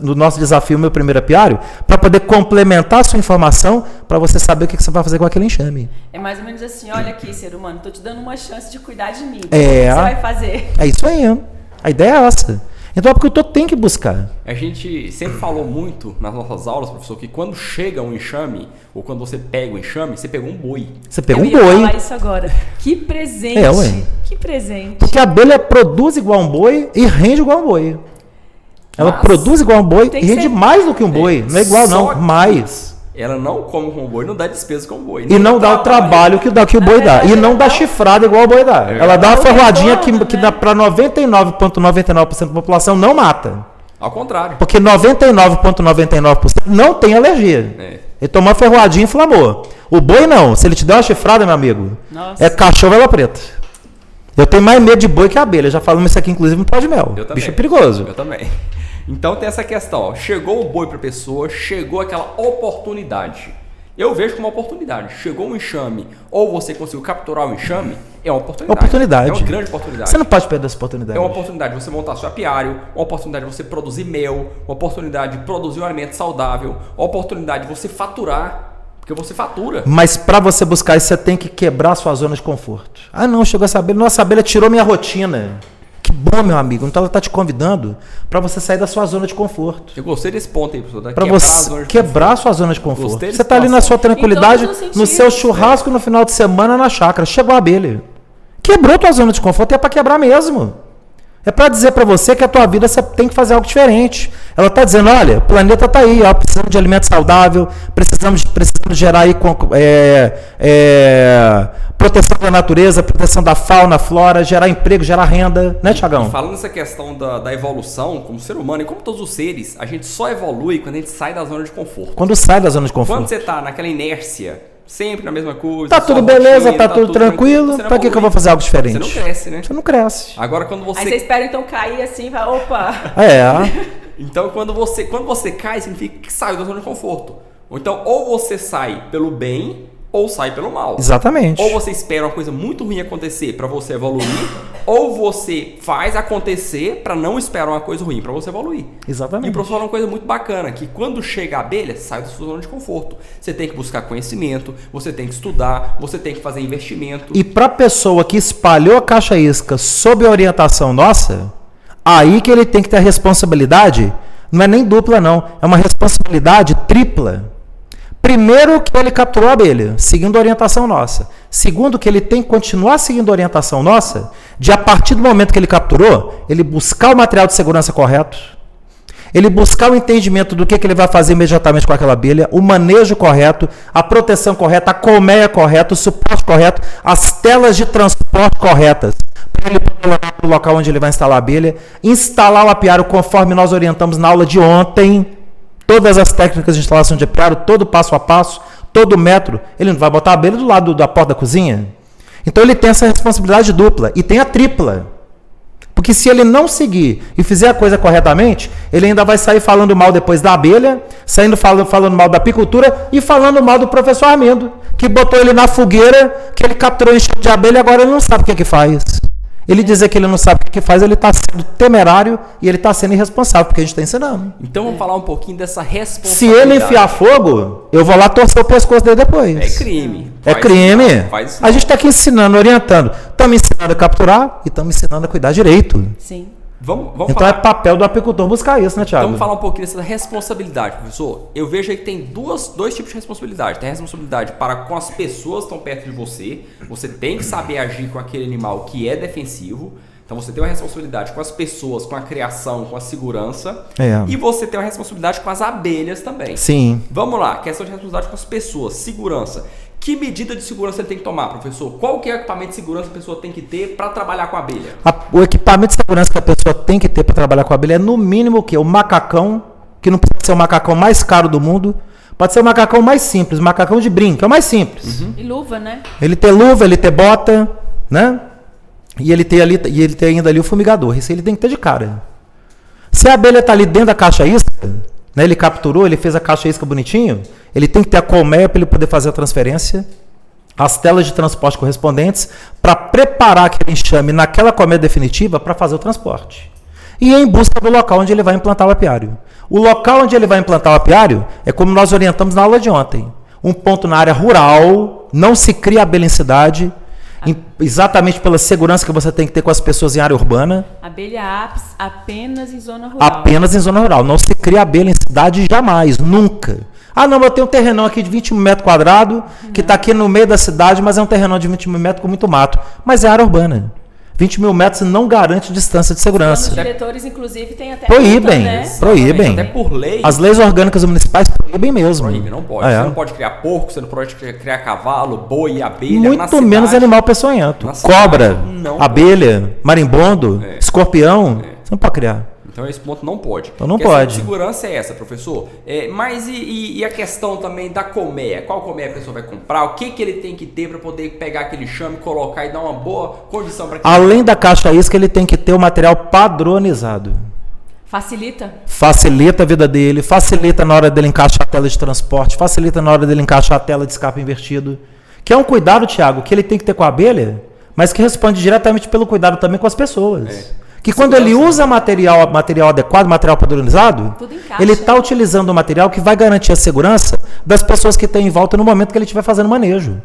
no nosso desafio Meu Primeiro Apiário, para poder complementar a sua informação, para você saber o que você vai fazer com aquele enxame. É mais ou menos assim, olha aqui, ser humano, estou te dando uma chance de cuidar de mim. É. O que você vai fazer? É isso aí. A ideia é essa. Então é porque o produtor tem que buscar. A gente sempre falou muito nas nossas aulas, professor, que quando chega um enxame, ou quando você pega um enxame, você pegou um boi. Você pegou um Eu ia boi. falar isso agora. Que presente. Ué. Que presente. Porque a abelha produz igual um boi e rende igual um boi. Ela produz igual um boi e rende mais do que um boi. Não é igual não, mais. Ela não come com o boi, não dá despesa com o boi. E não dá o trabalho que o boi dá. E não dá chifrada igual o boi dá. Ela dá uma ferroadinha que dá para 99,99% da população não mata. Ao contrário. Porque 99,99% não tem alergia. Ele tomou uma ferroadinha e inflamou. O boi não. Se ele te der uma chifrada, meu amigo, é cachorro ela preta. Eu tenho mais medo de boi que a abelha. Já falamos isso aqui, inclusive, no pó de mel. Eu também. Bicho é perigoso. Eu também. Então tem essa questão, ó. Chegou o boi para a pessoa, chegou aquela oportunidade. Eu vejo como uma oportunidade. Chegou um enxame, ou você conseguiu capturar o enxame, é uma oportunidade. É uma grande oportunidade. Você não pode perder essa oportunidade. É uma oportunidade de você montar seu apiário, uma oportunidade de você produzir mel, uma oportunidade de produzir um alimento saudável, uma oportunidade de você faturar, porque você fatura. Mas para você buscar isso, você tem que quebrar a sua zona de conforto. Ah não, chegou essa abelha, nossa, a abelha tirou minha rotina. Que bom, meu amigo. Então ela está te convidando para você sair da sua zona de conforto. Eu gostei desse ponto aí, professor. Para você quebrar a sua zona de conforto. Você está ali na sua tranquilidade, no seu churrasco no final de semana na chácara. Chegou a abelha. Quebrou a tua zona de conforto e é para quebrar mesmo. É para dizer para você que a tua vida você tem que fazer algo diferente. Ela está dizendo, olha, o planeta está aí, ó, precisamos de alimento saudável, precisamos gerar aí proteção da natureza, proteção da fauna, flora, gerar emprego, gerar renda, né, Tiagão? Falando nessa questão da evolução, como ser humano e como todos os seres, a gente só evolui quando a gente sai da zona de conforto. Quando sai da zona de conforto. Quando você está naquela inércia, sempre na mesma coisa. Tá tudo beleza, tá tudo tranquilo. Pra que eu vou fazer algo diferente? Você não cresce, né? Você não cresce. Agora quando você... Aí você espera então cair assim e fala, opa! Então quando você cai, significa que saiu da zona de conforto. Então ou você sai pelo bem ou sai pelo mal. Exatamente. Ou você espera uma coisa muito ruim acontecer para você evoluir, ou você faz acontecer para não esperar uma coisa ruim para você evoluir. Exatamente. E o professor falou uma coisa muito bacana, que quando chega a abelha, sai da sua zona de conforto. Você tem que buscar conhecimento, você tem que estudar, você tem que fazer investimento. E para a pessoa que espalhou a caixa isca sob a orientação nossa, aí que ele tem que ter a responsabilidade, não é nem dupla não, é uma responsabilidade tripla. Primeiro, que ele capturou a abelha, seguindo a orientação nossa. Segundo, que ele tem que continuar seguindo a orientação nossa, de a partir do momento que ele capturou, ele buscar o material de segurança correto, ele buscar o entendimento do que ele vai fazer imediatamente com aquela abelha, o manejo correto, a proteção correta, a colmeia correta, o suporte correto, as telas de transporte corretas, para ele poder levar para o local onde ele vai instalar a abelha, instalar o apiário conforme nós orientamos na aula de ontem. Todas as técnicas de instalação de apiário, todo passo a passo, todo metro. Ele não vai botar a abelha do lado da porta da cozinha? Então ele tem essa responsabilidade dupla e tem a tripla. Porque se ele não seguir e fizer a coisa corretamente, ele ainda vai sair falando mal depois da abelha, saindo falando mal da apicultura e falando mal do professor Armindo, que botou ele na fogueira, que ele capturou enchente de abelha e agora ele não sabe o que é que faz. Ele dizer que ele não sabe o que faz, ele está sendo temerário e ele está sendo irresponsável, porque a gente está ensinando. Então vamos falar um pouquinho dessa responsabilidade. Se ele enfiar fogo, eu vou lá torcer o pescoço dele depois. É crime. É crime. Faz isso. A gente está aqui ensinando, orientando. Estamos ensinando a capturar e estamos ensinando a cuidar direito. Sim. Vamos então falar... é papel do apicultor buscar isso, né, Thiago? Vamos falar um pouquinho dessa responsabilidade, professor. Eu vejo aí que tem dois tipos de responsabilidade. Tem a responsabilidade para com as pessoas que estão perto de você. Você tem que saber agir com aquele animal que é defensivo. Então você tem uma responsabilidade com as pessoas, com a criação, com a segurança. E você tem uma responsabilidade com as abelhas também. Sim. Vamos lá, questão de responsabilidade com as pessoas, segurança. Que medida de segurança ele tem que tomar, professor? Qual que é o equipamento de segurança que a pessoa tem que ter para trabalhar com a abelha? O equipamento de segurança que a pessoa tem que ter para trabalhar com a abelha é no mínimo o quê? O macacão, que não precisa ser o macacão mais caro do mundo. Pode ser o macacão mais simples, o macacão de brinco, é o mais simples. E luva, né? Ele ter luva, ele ter bota, né? E ele tem ainda ali o fumigador. Isso ele tem que ter de cara. Se a abelha está ali dentro da caixa isca, né, ele capturou, ele fez a caixa isca bonitinho, ele tem que ter a colmeia para ele poder fazer a transferência, as telas de transporte correspondentes, para preparar aquele enxame naquela colmeia definitiva para fazer o transporte. E em busca do local onde ele vai implantar o apiário. O local onde ele vai implantar o apiário é como nós orientamos na aula de ontem. Um ponto na área rural, não se cria abelha em cidade, exatamente pela segurança que você tem que ter com as pessoas em área urbana. Abelha apis apenas em zona rural. Apenas em zona rural. Não se cria abelha em cidade jamais, nunca. Ah, não, eu tenho um terrenão aqui de 20 metros quadrados, que está aqui no meio da cidade, mas é um terrenão de 20 mil metros com muito mato. Mas é área urbana. 20 mil metros não garante distância de segurança. Os diretores, inclusive, têm até... Proíbem, multa, né? proíbem. Até por lei. As leis orgânicas municipais proíbem mesmo. Proíbe, não pode. Você não pode criar porco, você não pode criar cavalo, boi, abelha. Muito menos animal peçonhento. Cobra, abelha, marimbondo, escorpião. Você não pode criar. Então esse ponto não pode. Então não pode. A segurança é essa, professor. Mas e a questão também da colmeia? Qual colmeia a pessoa vai comprar? O que ele tem que ter para poder pegar aquele chame, colocar e dar uma boa condição para... Além da caixa isca, ele tem que ter o material padronizado. Facilita? Facilita a vida dele, facilita na hora dele encaixar a tela de transporte, facilita na hora dele encaixar a tela de escape invertido. Que é um cuidado, Thiago, que ele tem que ter com a abelha, mas que responde diretamente pelo cuidado também com as pessoas. Que quando ele usa material adequado, material padronizado, ele está utilizando o material que vai garantir a segurança das pessoas que estão em volta no momento que ele estiver fazendo manejo.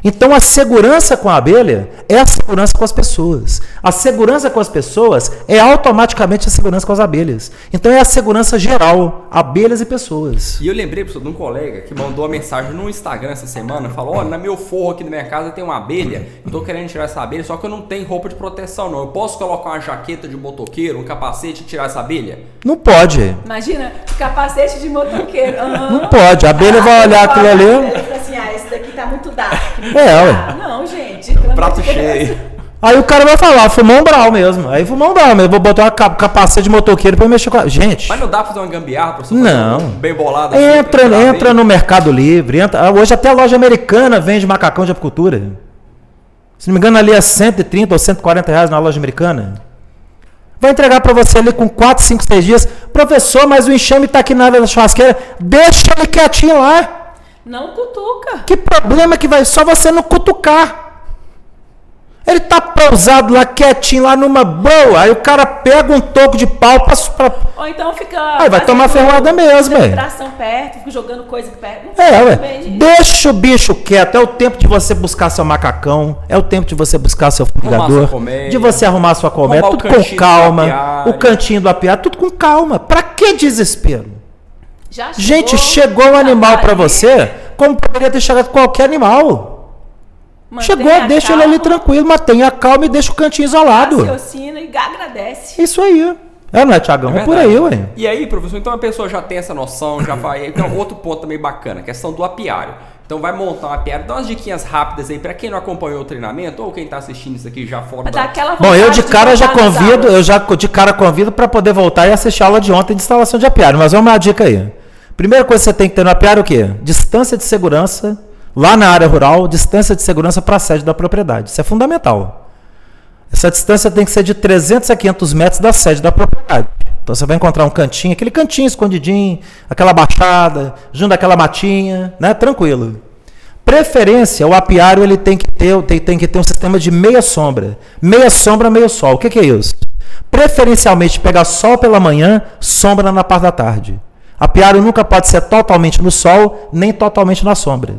Então a segurança com a abelha é a segurança com as pessoas. A segurança com as pessoas é automaticamente a segurança com as abelhas. Então é a segurança geral, abelhas e pessoas. E eu lembrei, professor, de um colega que mandou uma mensagem no Instagram essa semana, falou, olha, na meu forro aqui na minha casa tem uma abelha, eu tô querendo tirar essa abelha, só que eu não tenho roupa de proteção não. Eu posso colocar uma jaqueta de motoqueiro, um capacete e tirar essa abelha? Não pode. Imagina, capacete de motoqueiro. Não pode. A abelha vai olhar aquilo ali. Ele fala assim, esse daqui tá muito dark. Ué. Não, gente. Prato cheio. Aí o cara vai falar, fumão brau mesmo. Aí fumão brau mesmo. Vou botar uma capacete de motoqueiro pra mexer com a... Gente. Mas não dá pra fazer uma gambiarra, professor? Não. Bem bolado assim. Entra no Mercado Livre. Hoje até a loja americana vende macacão de apicultura. Se não me engano, ali é 130 ou 140 reais na loja americana. Vai entregar pra você ali com 4, 5, 6 dias. Professor, mas o enxame tá aqui na área da churrasqueira. Deixa ele quietinho lá. Não cutuca. Que problema que vai? Só você não cutucar. Ele tá pousado lá, quietinho, lá numa boa. Aí o cara pega um toco de pau pra... Ou então fica... Aí vai tomar ferroada mesmo, velho. Perto, fica jogando coisa perto. Ué. Deixa o bicho quieto. É o tempo de você buscar seu macacão. É o tempo de você buscar seu fumigador. De você arrumar sua colmeia. Tudo com calma. O cantinho do apiário. Tudo com calma. Pra que desespero? Gente, chegou um animal pra você, como poderia ter chegado qualquer animal. Chegou, deixa ele ali tranquilo, mantenha a calma e deixa o cantinho isolado. Raciocina e agradece. Isso aí. Não é, Thiagão? É por aí, ué. E aí, professor, então a pessoa já tem essa noção, já vai... Então, outro ponto também bacana, a questão do apiário. Então vai montar um apiário, dá umas diquinhas rápidas aí pra quem não acompanhou o treinamento ou quem tá assistindo isso aqui já fora da... Bom, eu de cara já convido para poder voltar e assistir a aula de ontem de instalação de apiário, mas vamos uma dica aí. Primeira coisa que você tem que ter no apiário é o quê? Distância de segurança, lá na área rural, distância de segurança para a sede da propriedade. Isso é fundamental. Essa distância tem que ser de 300 a 500 metros da sede da propriedade. Então você vai encontrar um cantinho, aquele cantinho escondidinho, aquela baixada, junto daquela matinha, né? Tranquilo. Preferência, o apiário ele tem que ter um sistema de meia sombra. Meia sombra, meio sol. O que é isso? Preferencialmente pegar sol pela manhã, sombra na parte da tarde. Apiário nunca pode ser totalmente no sol, nem totalmente na sombra.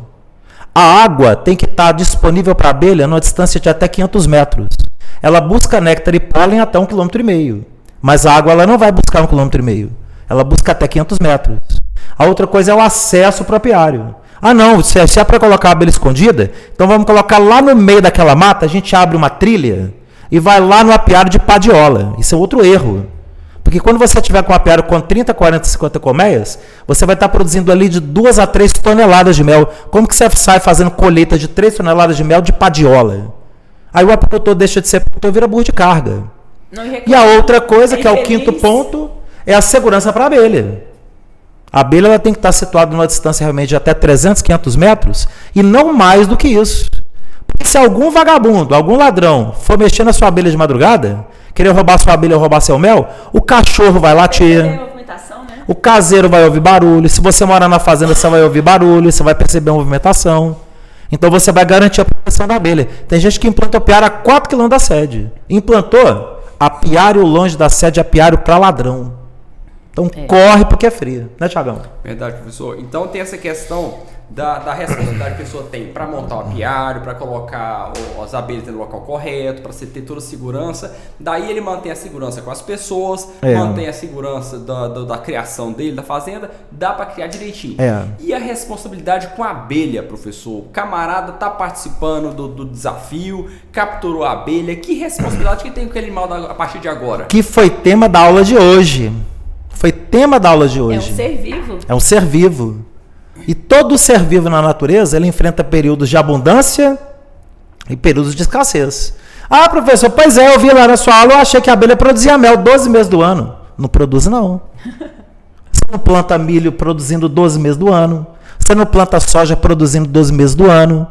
A água tem que estar disponível para a abelha numa distância de até 500 metros. Ela busca néctar e pólen até 1,5 km. Mas a água ela não vai buscar 1,5 km. Ela busca até 500 metros. A outra coisa é o acesso para o apiário. Não, se é para colocar a abelha escondida, então vamos colocar lá no meio daquela mata, a gente abre uma trilha e vai lá no apiário de padiola. Isso é outro erro. Porque quando você tiver com um apiário com 30, 40, 50 colmeias, você vai estar produzindo ali de 2 a 3 toneladas de mel. Como que você sai fazendo colheita de 3 toneladas de mel de padiola? Aí o apicultor deixa de ser apicultor e vira burro de carga. E a outra coisa, que é o quinto ponto, é a segurança para a abelha. A abelha ela tem que estar situada numa distância realmente de até 300, 500 metros e não mais do que isso. Porque se algum vagabundo, algum ladrão for mexer na sua abelha de madrugada, querer roubar sua abelha ou roubar seu mel, o cachorro vai latir, né? O caseiro vai ouvir barulho, se você morar na fazenda você vai ouvir barulho, você vai perceber a movimentação. Então você vai garantir a proteção da abelha. Tem gente que implanta apiário a 4 km da sede. Implantou apiário longe da sede, apiário para ladrão. Então corre porque é frio, né, Thiagão? Verdade, professor. Então tem essa questão da responsabilidade que a pessoa tem para montar o apiário, para colocar as abelhas no local correto, para você ter toda a segurança. Daí ele mantém a segurança com as pessoas, mantém a segurança da criação dele, da fazenda, dá para criar direitinho. E a responsabilidade com a abelha, professor? O camarada tá participando do desafio, capturou a abelha. Que responsabilidade que tem com aquele animal a partir de agora? Que foi tema da aula de hoje. Foi tema da aula de hoje. É um ser vivo. É um ser vivo. E todo ser vivo na natureza, ele enfrenta períodos de abundância e períodos de escassez. Professor, pois é, eu vi lá na sua aula, eu achei que a abelha produzia mel 12 meses do ano. Não produz, não. Você não planta milho produzindo 12 meses do ano. Você não planta soja produzindo 12 meses do ano.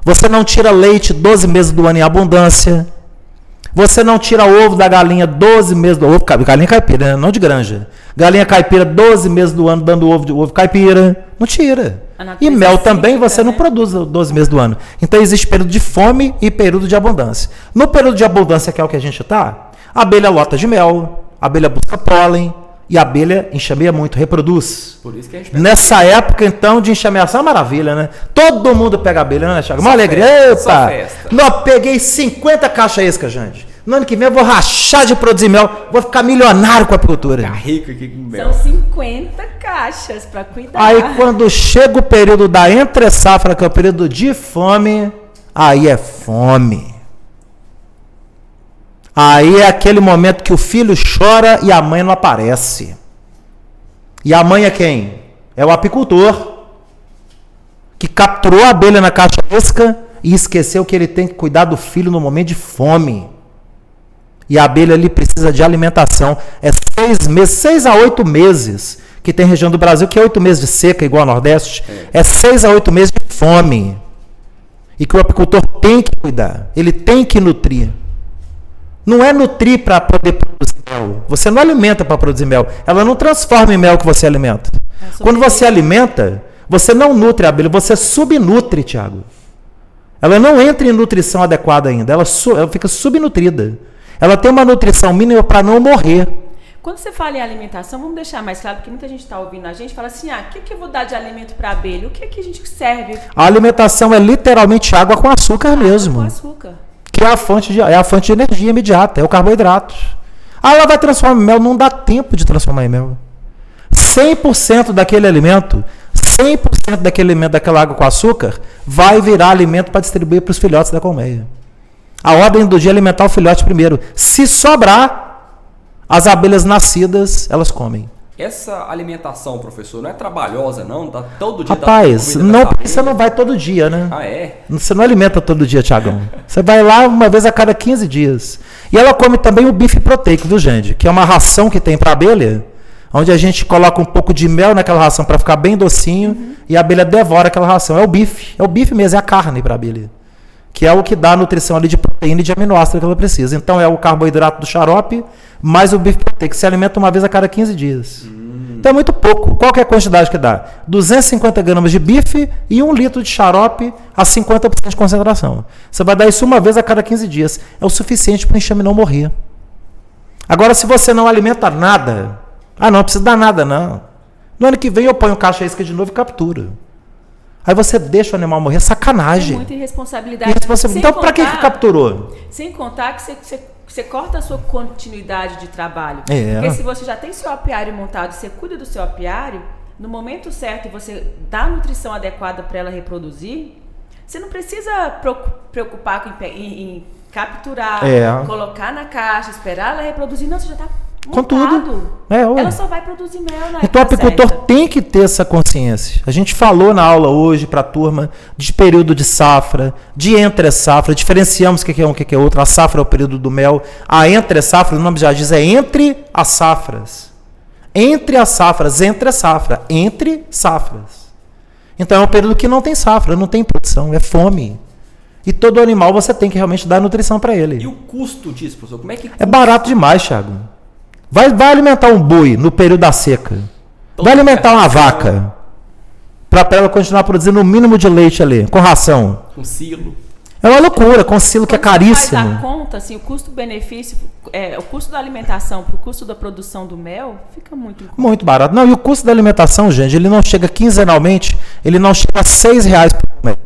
Você não tira leite 12 meses do ano em abundância. Você não tira ovo da galinha 12 meses do ano. Galinha caipira, né? Não de granja. Galinha caipira 12 meses do ano dando ovo caipira. Não tira. E mel também você não produz 12 meses do ano. Então existe período de fome e período de abundância. No período de abundância, que é o que a gente está, a abelha lota de mel, a abelha busca pólen, E a abelha enxameia muito, reproduz. Por isso que a gente Nessa época, então, de enxameação, é uma maravilha, né? Todo mundo pega abelha, né, Thiago? Uma alegria. Festa, Epa! Não, peguei 50 caixas iscas, gente. No ano que vem eu vou rachar de produzir mel. Vou ficar milionário com a apicultura. Ficar rico aqui com mel. São 50 caixas para cuidar. Aí quando chega o período da entre-safra, que é o período de fome, aí é fome. Aí é aquele momento que o filho chora e a mãe não aparece. E a mãe é quem? É o apicultor, que capturou a abelha na caixa isca e esqueceu que ele tem que cuidar do filho no momento de fome. E a abelha ali precisa de alimentação. É 6 meses, 6 a 8 meses, que tem região do Brasil que é 8 meses de seca, igual ao Nordeste. É 6 a 8 meses de fome. E que o apicultor tem que cuidar. Ele tem que nutrir. Não é nutrir para poder produzir mel. Você não alimenta para produzir mel. Ela não transforma em mel que você alimenta. Quando você alimenta, você não nutre a abelha, você subnutre, Thiago. Ela não entra em nutrição adequada ainda. Ela fica subnutrida. Ela tem uma nutrição mínima para não morrer. Quando você fala em alimentação, vamos deixar mais claro, porque muita gente está ouvindo a gente e fala assim, o que eu vou dar de alimento para a abelha? O que a gente serve? A alimentação é literalmente água com açúcar mesmo. Com açúcar. Que é a fonte de energia imediata, é o carboidrato. Ela vai transformar em mel, não dá tempo de transformar em mel. 100% daquele alimento, 100% daquele alimento, daquela água com açúcar, vai virar alimento para distribuir para os filhotes da colmeia. A ordem do dia é alimentar o filhote primeiro. Se sobrar, as abelhas nascidas, elas comem. Essa alimentação, professor, não é trabalhosa, não? Tá todo dia. Rapaz, não, porque você não vai todo dia, né? Ah, é? Você não alimenta todo dia, Thiagão. Você vai lá uma vez a cada 15 dias. E ela come também o bife proteico, viu, gente? Que é uma ração que tem para a abelha, onde a gente coloca um pouco de mel naquela ração para ficar bem docinho, e a abelha devora aquela ração. É o bife mesmo, é a carne para a abelha. Que é o que dá a nutrição ali de proteína e de aminoácido que ela precisa. Então é o carboidrato do xarope, mais o bife proteico, que se alimenta uma vez a cada 15 dias. Então é muito pouco. Qual que é a quantidade que dá? 250 gramas de bife e 1 litro de xarope a 50% de concentração. Você vai dar isso uma vez a cada 15 dias. É o suficiente para o enxame não morrer. Agora, se você não alimenta nada, não precisa dar nada, não. No ano que vem eu ponho caixa isca de novo e captura. Aí você deixa o animal morrer, sacanagem. É muita irresponsabilidade. Então, para que capturou? Sem contar que você corta a sua continuidade de trabalho. É. Porque se você já tem seu apiário montado, você cuida do seu apiário, no momento certo e você dá a nutrição adequada para ela reproduzir, você não precisa preocupar em capturar, colocar na caixa, esperar ela reproduzir. Não, você já está com tudo. Ela só vai produzir mel na Então o apicultor tem que ter essa consciência. A gente falou na aula hoje para a turma de período de safra, de entre-safra, diferenciamos o que é um, o que é outro. A safra é o período do mel. A entre-safra, o nome já diz, é entre as safras. Entre as safras, entre-safra, entre safras. Então é um período que não tem safra, não tem produção, é fome. E todo animal você tem que realmente dar nutrição para ele. E o custo disso, professor? Como é que custa? É barato demais, Thiago. Vai alimentar um boi no período da seca. Vai alimentar uma vaca para ela continuar produzindo o mínimo de leite ali, com ração. Com silo. É uma loucura, com silo que é caríssimo. Quando você faz a conta, assim, o custo-benefício, o custo da alimentação para o custo da produção do mel, fica muito barato. Não, e o custo da alimentação, gente, ele não chega quinzenalmente, ele não chega a R$6 por comer.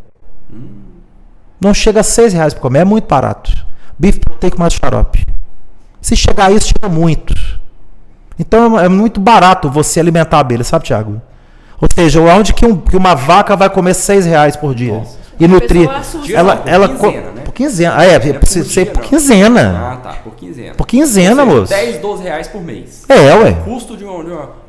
Não chega a R$6 por comer, é muito barato. Bife proteico mais xarope. Se chegar a isso, chega muito. Então é muito barato você alimentar a abelha, sabe, Thiago? Ou seja, onde que uma vaca vai comer R$6 por dia? Nossa. E nutrir. Ela por quinzena, né? Por quinzena. Precisa ser por quinzena. Tá, por quinzena. Por quinzena, moço. R$10, R$12 por mês. Ué. O custo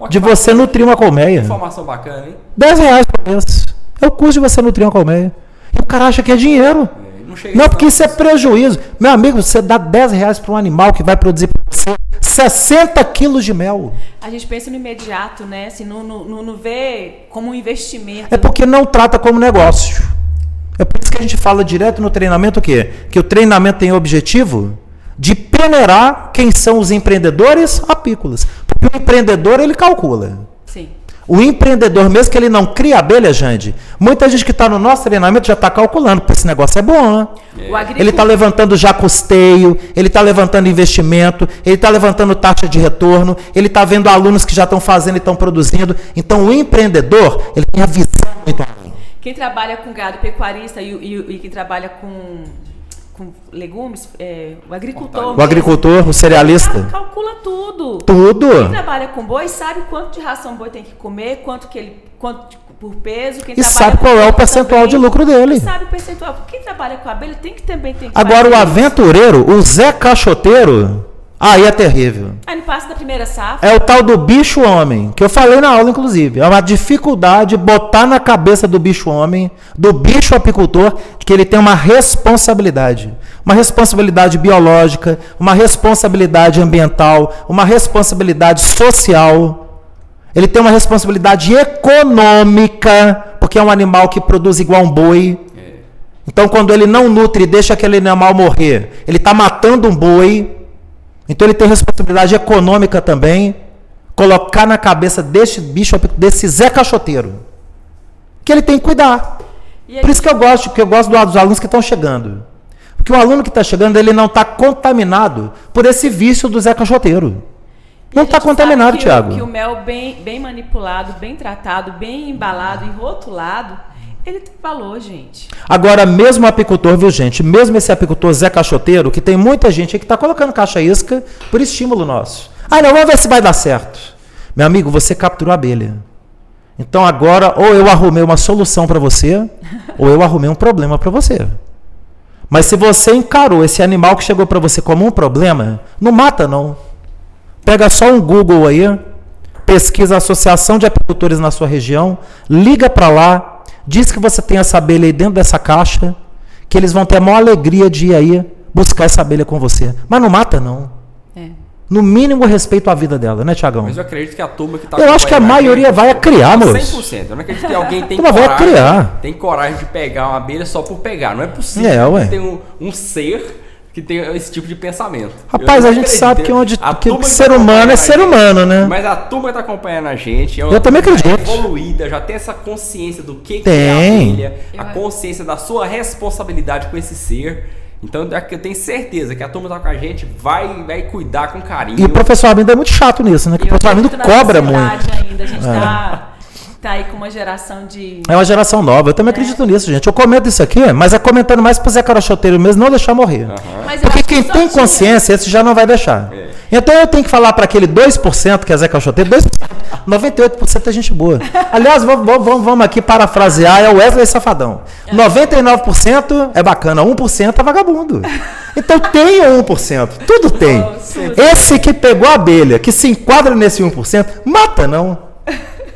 de você nutrir uma colmeia. Informação bacana, hein? R$10 por mês. É o custo de você nutrir uma colmeia. E o cara acha que é dinheiro. Não, porque isso é prejuízo. Meu amigo, você dá R$10 para um animal que vai produzir para você 60 quilos de mel. A gente pensa no imediato, né? Assim, não vê como um investimento. É porque não trata como negócio. É por isso que a gente fala direto no treinamento o quê? Que o treinamento tem o objetivo de peneirar quem são os empreendedores apícolas. Porque o empreendedor, ele calcula. Sim. O empreendedor, mesmo que ele não crie abelha, Jande, muita gente que está no nosso treinamento já está calculando, porque esse negócio é bom. Ele está levantando já custeio, ele está levantando investimento, ele está levantando taxa de retorno, ele está vendo alunos que já estão fazendo e estão produzindo. Então, o empreendedor, ele tem a visão muito além. Quem trabalha com gado pecuarista e quem trabalha com legumes, o agricultor. O agricultor, o cerealista. Calcula tudo. Tudo. Quem trabalha com boi sabe quanto de ração boi tem que comer, quanto por peso. E sabe qual é o percentual de lucro dele. Sabe o percentual. Quem trabalha com abelha também tem que Agora, o aventureiro, o Zé Caixoteiro, aí é terrível. Aí não passa da primeira safra. É o tal do bicho-homem, que eu falei na aula, inclusive. É uma dificuldade botar na cabeça do bicho-homem, do bicho-apicultor, que ele tem uma responsabilidade. Uma responsabilidade biológica, uma responsabilidade ambiental, uma responsabilidade social. Ele tem uma responsabilidade econômica, porque é um animal que produz igual um boi. Então, quando ele não nutre e deixa aquele animal morrer, ele está matando um boi. Então ele tem responsabilidade econômica também, colocar na cabeça desse bicho, desse Zé Caixoteiro, que ele tem que cuidar. Por isso que eu gosto dos alunos que estão chegando. Porque o aluno que está chegando, ele não está contaminado por esse vício do Zé Caixoteiro. Não está contaminado, Thiago. Que o mel bem manipulado, bem tratado, bem embalado e rotulado, ele tem valor, gente. Agora, mesmo o apicultor, viu, gente? Mesmo esse apicultor Zé Caixoteiro, que tem muita gente aí que está colocando caixa isca por estímulo nosso. Ah, não, vamos ver se vai dar certo. Meu amigo, você capturou a abelha. Então agora, ou eu arrumei uma solução para você, ou eu arrumei um problema para você. Mas se você encarou esse animal que chegou para você como um problema, não mata, não. Pega só um Google aí, pesquisa a Associação de Apicultores na sua região, liga para lá, diz que você tem essa abelha aí dentro dessa caixa, que eles vão ter a maior alegria de ir aí buscar essa abelha com você. Mas não mata, não. No mínimo, respeito à vida dela, né, Tiagão? Mas eu acredito que a turma que está... Eu acho que a maioria vai criar, moço. 100%. Eu não acredito que alguém tem coragem de pegar uma abelha só por pegar. Não é possível que tenha um ser que tem esse tipo de pensamento. Rapaz, a gente sabe que ser humano é ser humano, né? Mas a turma que está acompanhando a gente eu também acredito. Evoluída, já tem essa consciência do que é a abelha, a consciência da sua responsabilidade com esse ser. Então eu tenho certeza que a turma que está com a gente vai cuidar com carinho. E o professor Armindo é muito chato nisso, né? Que o professor Armindo cobra muito. Ainda. A gente tá aí com uma geração de... É uma geração nova. Eu também acredito nisso, gente. Eu comento isso aqui, mas é comentando mais pro Zé Caixoteiro mesmo, não deixar morrer. Porque quem tem consciência, esse já não vai deixar. Então eu tenho que falar para aquele 2% que é Zé Caixoteiro, 2%, 98% é gente boa. Aliás, vamos aqui parafrasear, é o Wesley Safadão. 99% é bacana, 1% é vagabundo. Então tem o 1%, tudo tem. Esse que pegou a abelha, que se enquadra nesse 1%, mata não.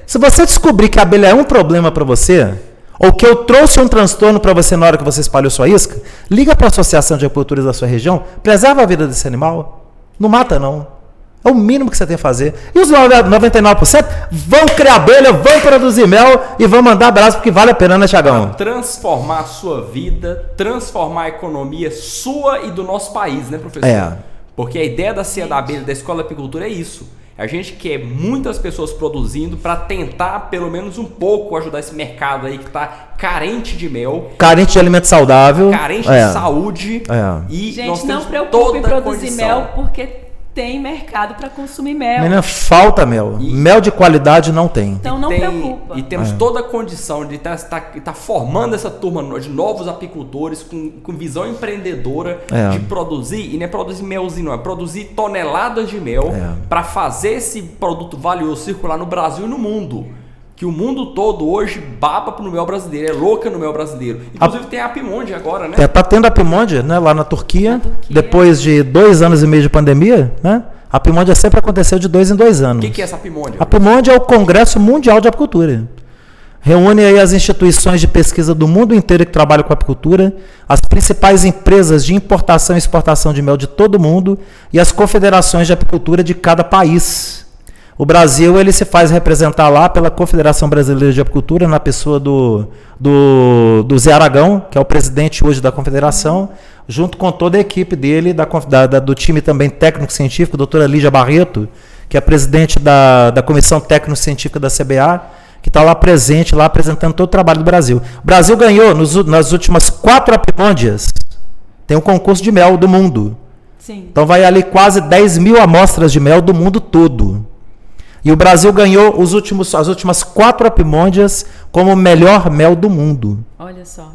Se você descobrir que a abelha é um problema para você, ou que eu trouxe um transtorno para você na hora que você espalhou sua isca, liga para a Associação de Apicultores da sua região, preserva a vida desse animal, não mata não. É o mínimo que você tem que fazer. E os 99% vão criar abelha, vão produzir mel e vão mandar abraço, porque vale a pena, né, Thiagão? Transformar a sua vida, transformar a economia sua e do nosso país, né, professor? Porque a ideia da Cia da Abelha, da Escola de Apicultura é isso. A gente quer muitas pessoas produzindo para tentar, pelo menos um pouco, ajudar esse mercado aí que está carente de mel. Carente de alimento saudável. Carente de saúde. E gente, não preocupe em produzir mel, porque tem mercado para consumir mel. Menina, falta mel. Mel de qualidade não tem. Então não preocupa. E temos toda a condição de estar formando essa turma de novos apicultores com visão empreendedora de produzir, e não é produzir melzinho, não, é produzir toneladas de mel para fazer esse produto valioso circular no Brasil e no mundo. Que o mundo todo hoje baba no mel brasileiro, é louca no mel brasileiro. Inclusive tem a Apimonde agora, né? Tá tendo a Apimonde, né, lá na Turquia, depois de 2 anos e meio de pandemia, né? A Apimonde sempre aconteceu de 2 em 2 anos. O que é essa Apimonde? A Apimonde é o Congresso Mundial de Apicultura. Reúne aí as instituições de pesquisa do mundo inteiro que trabalham com apicultura, as principais empresas de importação e exportação de mel de todo mundo e as confederações de apicultura de cada país. O Brasil ele se faz representar lá pela Confederação Brasileira de Apicultura, na pessoa do Zé Aragão, que é o presidente hoje da confederação, junto com toda a equipe dele, do time também técnico-científico, a doutora Lígia Barreto, que é presidente da Comissão Técnico-Científica da CBA, que está lá presente, lá apresentando todo o trabalho do Brasil. O Brasil ganhou, nas últimas 4 Apimôndias, tem um concurso de mel do mundo. Sim. Então vai ali quase 10 mil amostras de mel do mundo todo. E o Brasil ganhou as últimas 4 Apimôndias como o melhor mel do mundo. Olha só.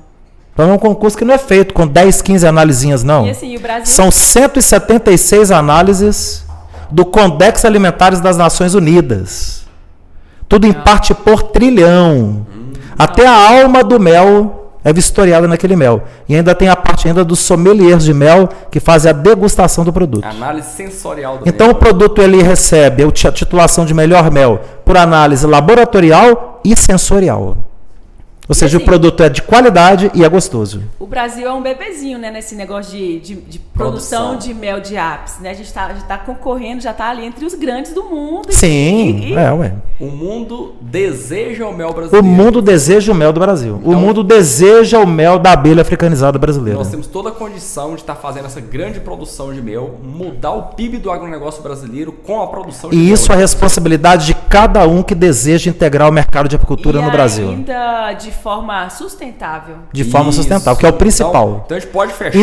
Então é um concurso que não é feito com 10, 15 análisinhas, não. E assim, o Brasil... São 176 análises do Codex Alimentares das Nações Unidas. Tudo em parte por trilhão. Até a alma do mel é vistoriada naquele mel. E ainda tem a parte ainda dos sommeliers de mel que fazem a degustação do produto. Análise sensorial do Então mel. o produto ele recebe a titulação de melhor mel por análise laboratorial e sensorial. Ou seja, assim, o produto é de qualidade e é gostoso. O Brasil é um bebezinho, né, nesse negócio de produção de mel de apis, né? A gente tá concorrendo, já está ali entre os grandes do mundo. Sim, ué. O mundo deseja o mel brasileiro. O mundo deseja o mel do Brasil. Então, o mundo deseja o mel da abelha africanizada brasileira. Nós temos toda a condição de estar fazendo essa grande produção de mel, mudar o PIB do agronegócio brasileiro com a produção de mel. E isso é a responsabilidade de cada um que deseja integrar o mercado de apicultura no Brasil. Ainda de forma sustentável. De forma sustentável, que é o principal. Então a gente pode fechar...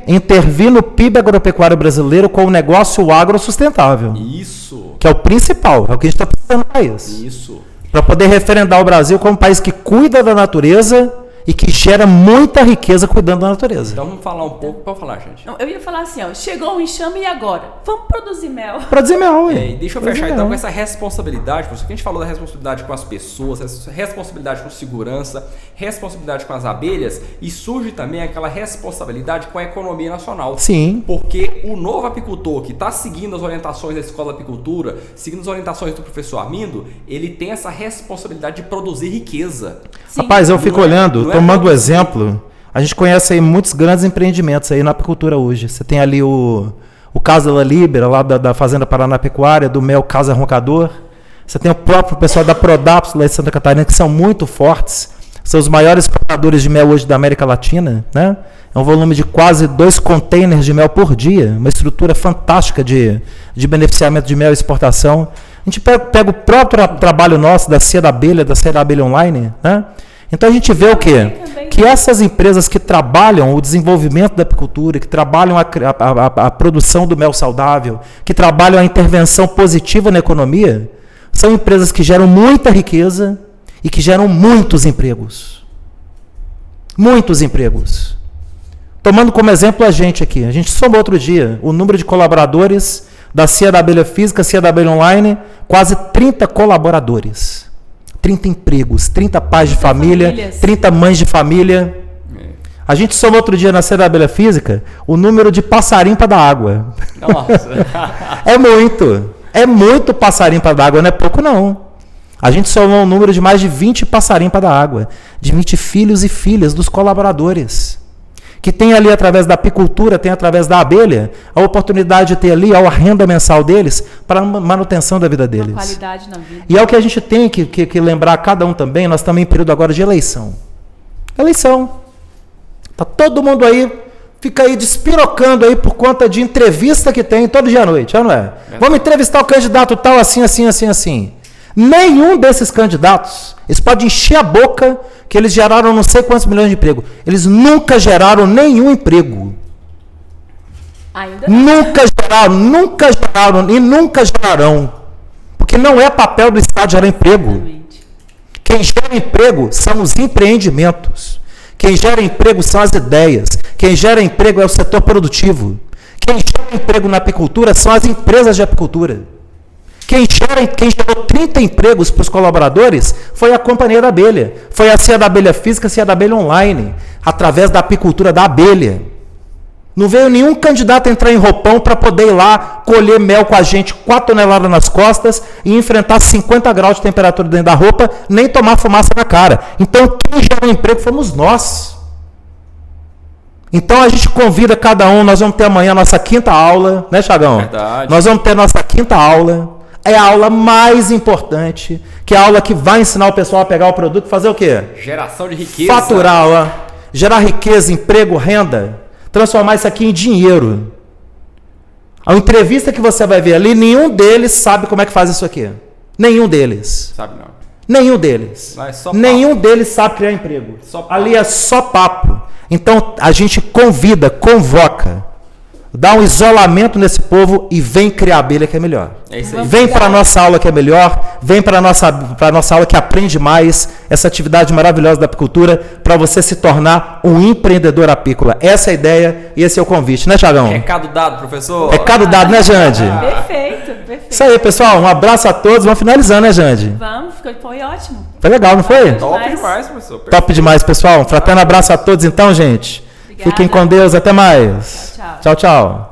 Intervir no PIB agropecuário brasileiro com o negócio agrosustentável. Isso. Que é o principal, é o que a gente está precisando no país. Isso. Para poder referendar o Brasil como um país que cuida da natureza e que gera muita riqueza cuidando da natureza. Então vamos falar um pouco, pode falar, gente. Não, eu ia falar assim, ó, chegou o enxame e agora? Vamos produzir mel. Produzir mel, E deixa eu fechar então com essa responsabilidade, porque a gente falou da responsabilidade com as pessoas, responsabilidade com segurança, responsabilidade com as abelhas, e surge também aquela responsabilidade com a economia nacional. Sim. Porque o novo apicultor que está seguindo as orientações da Escola de Apicultura, seguindo as orientações do professor Armindo, ele tem essa responsabilidade de produzir riqueza. Sim. Rapaz, eu fico olhando, tomando o produzir. exemplo, a gente conhece aí muitos grandes empreendimentos aí na apicultura hoje. Você tem ali o Casa da Libera, lá da Fazenda Paranapecuária, do Mel Casa Roncador. Você tem o próprio pessoal da Prodapos lá de Santa Catarina, que são muito fortes. São os maiores exportadores de mel hoje da América Latina, né? É um volume de quase 2 containers de mel por dia, uma estrutura fantástica de beneficiamento de mel e exportação. A gente pega o próprio trabalho nosso da Cia da Abelha Online, né? Então a gente vê o quê? Que essas empresas que trabalham o desenvolvimento da apicultura, que trabalham a produção do mel saudável, que trabalham a intervenção positiva na economia, são empresas que geram muita riqueza e que geram muitos empregos. Muitos empregos. Tomando como exemplo a gente aqui. A gente somou outro dia o número de colaboradores da Cia da Abelha Física, Cia da Abelha Online, quase 30 colaboradores. 30 empregos, 30 pais de família, famílias. 30 mães de família. A gente somou outro dia na Cia da Abelha Física o número de passarinho para dar água. Nossa. É muito passarinho para dar água, não é pouco não. A gente somou um número de mais de 20 passarinhos para dar água, de 20 filhos e filhas dos colaboradores, que tem ali através da apicultura, tem através da abelha, a oportunidade de ter ali a renda mensal deles para a manutenção da vida deles. Uma qualidade na vida. E é o que a gente tem que lembrar cada um também, nós estamos em período agora de eleição. Eleição. Tá todo mundo aí, fica aí despirocando aí por conta de entrevista que tem todo dia à noite, não é? Vamos entrevistar o candidato tal, assim, assim, assim, assim. Nenhum desses candidatos, eles podem encher a boca que eles geraram não sei quantos milhões de emprego. Eles nunca geraram nenhum emprego. Ainda Nunca geraram e nunca gerarão. Porque não é papel do Estado gerar emprego. Exatamente. Quem gera emprego são os empreendimentos. Quem gera emprego são as ideias. Quem gera emprego é o setor produtivo. Quem gera emprego na apicultura são as empresas de apicultura. Quem gerou 30 empregos para os colaboradores foi a Companhia da Abelha. Foi a Cia da Abelha Física, a Cia da Abelha Online, através da apicultura da abelha. Não veio nenhum candidato entrar em Roupão para poder ir lá colher mel com a gente, 4 toneladas nas costas e enfrentar 50 graus de temperatura dentro da roupa, nem tomar fumaça na cara. Então, quem gerou emprego fomos nós. Então, a gente convida cada um, nós vamos ter amanhã a nossa 5ª aula, né, Chagão? Verdade. Nós vamos ter a nossa 5ª aula. É a aula mais importante, que é a aula que vai ensinar o pessoal a pegar o produto e fazer o quê? Geração de riqueza. Faturar, ó, gerar riqueza, emprego, renda, transformar isso aqui em dinheiro. A entrevista que você vai ver ali, nenhum deles sabe como é que faz isso aqui. Nenhum deles. Sabe não. Nenhum deles. Lá é só Nenhum deles sabe criar emprego. Só papo. Ali é só papo. Então a gente convida, convoca, dá um isolamento nesse povo e vem criar abelha que é melhor. É isso aí. Vem para a nossa aula que é melhor, vem para a nossa aula que aprende mais essa atividade maravilhosa da apicultura para você se tornar um empreendedor apícola. Essa é a ideia e esse é o convite, né, Thiagão? Recado dado, professor. Recado dado, né, Jande? Perfeito, perfeito. Isso aí, pessoal. Um abraço a todos. Vamos finalizando, né, Jande? Vamos, foi ótimo. Foi legal, não foi? Top demais, professor. Top demais, pessoal. Um fraterno abraço a todos, então, gente. Obrigada. Fiquem com Deus. Até mais. Tchau, tchau. Tchau, tchau.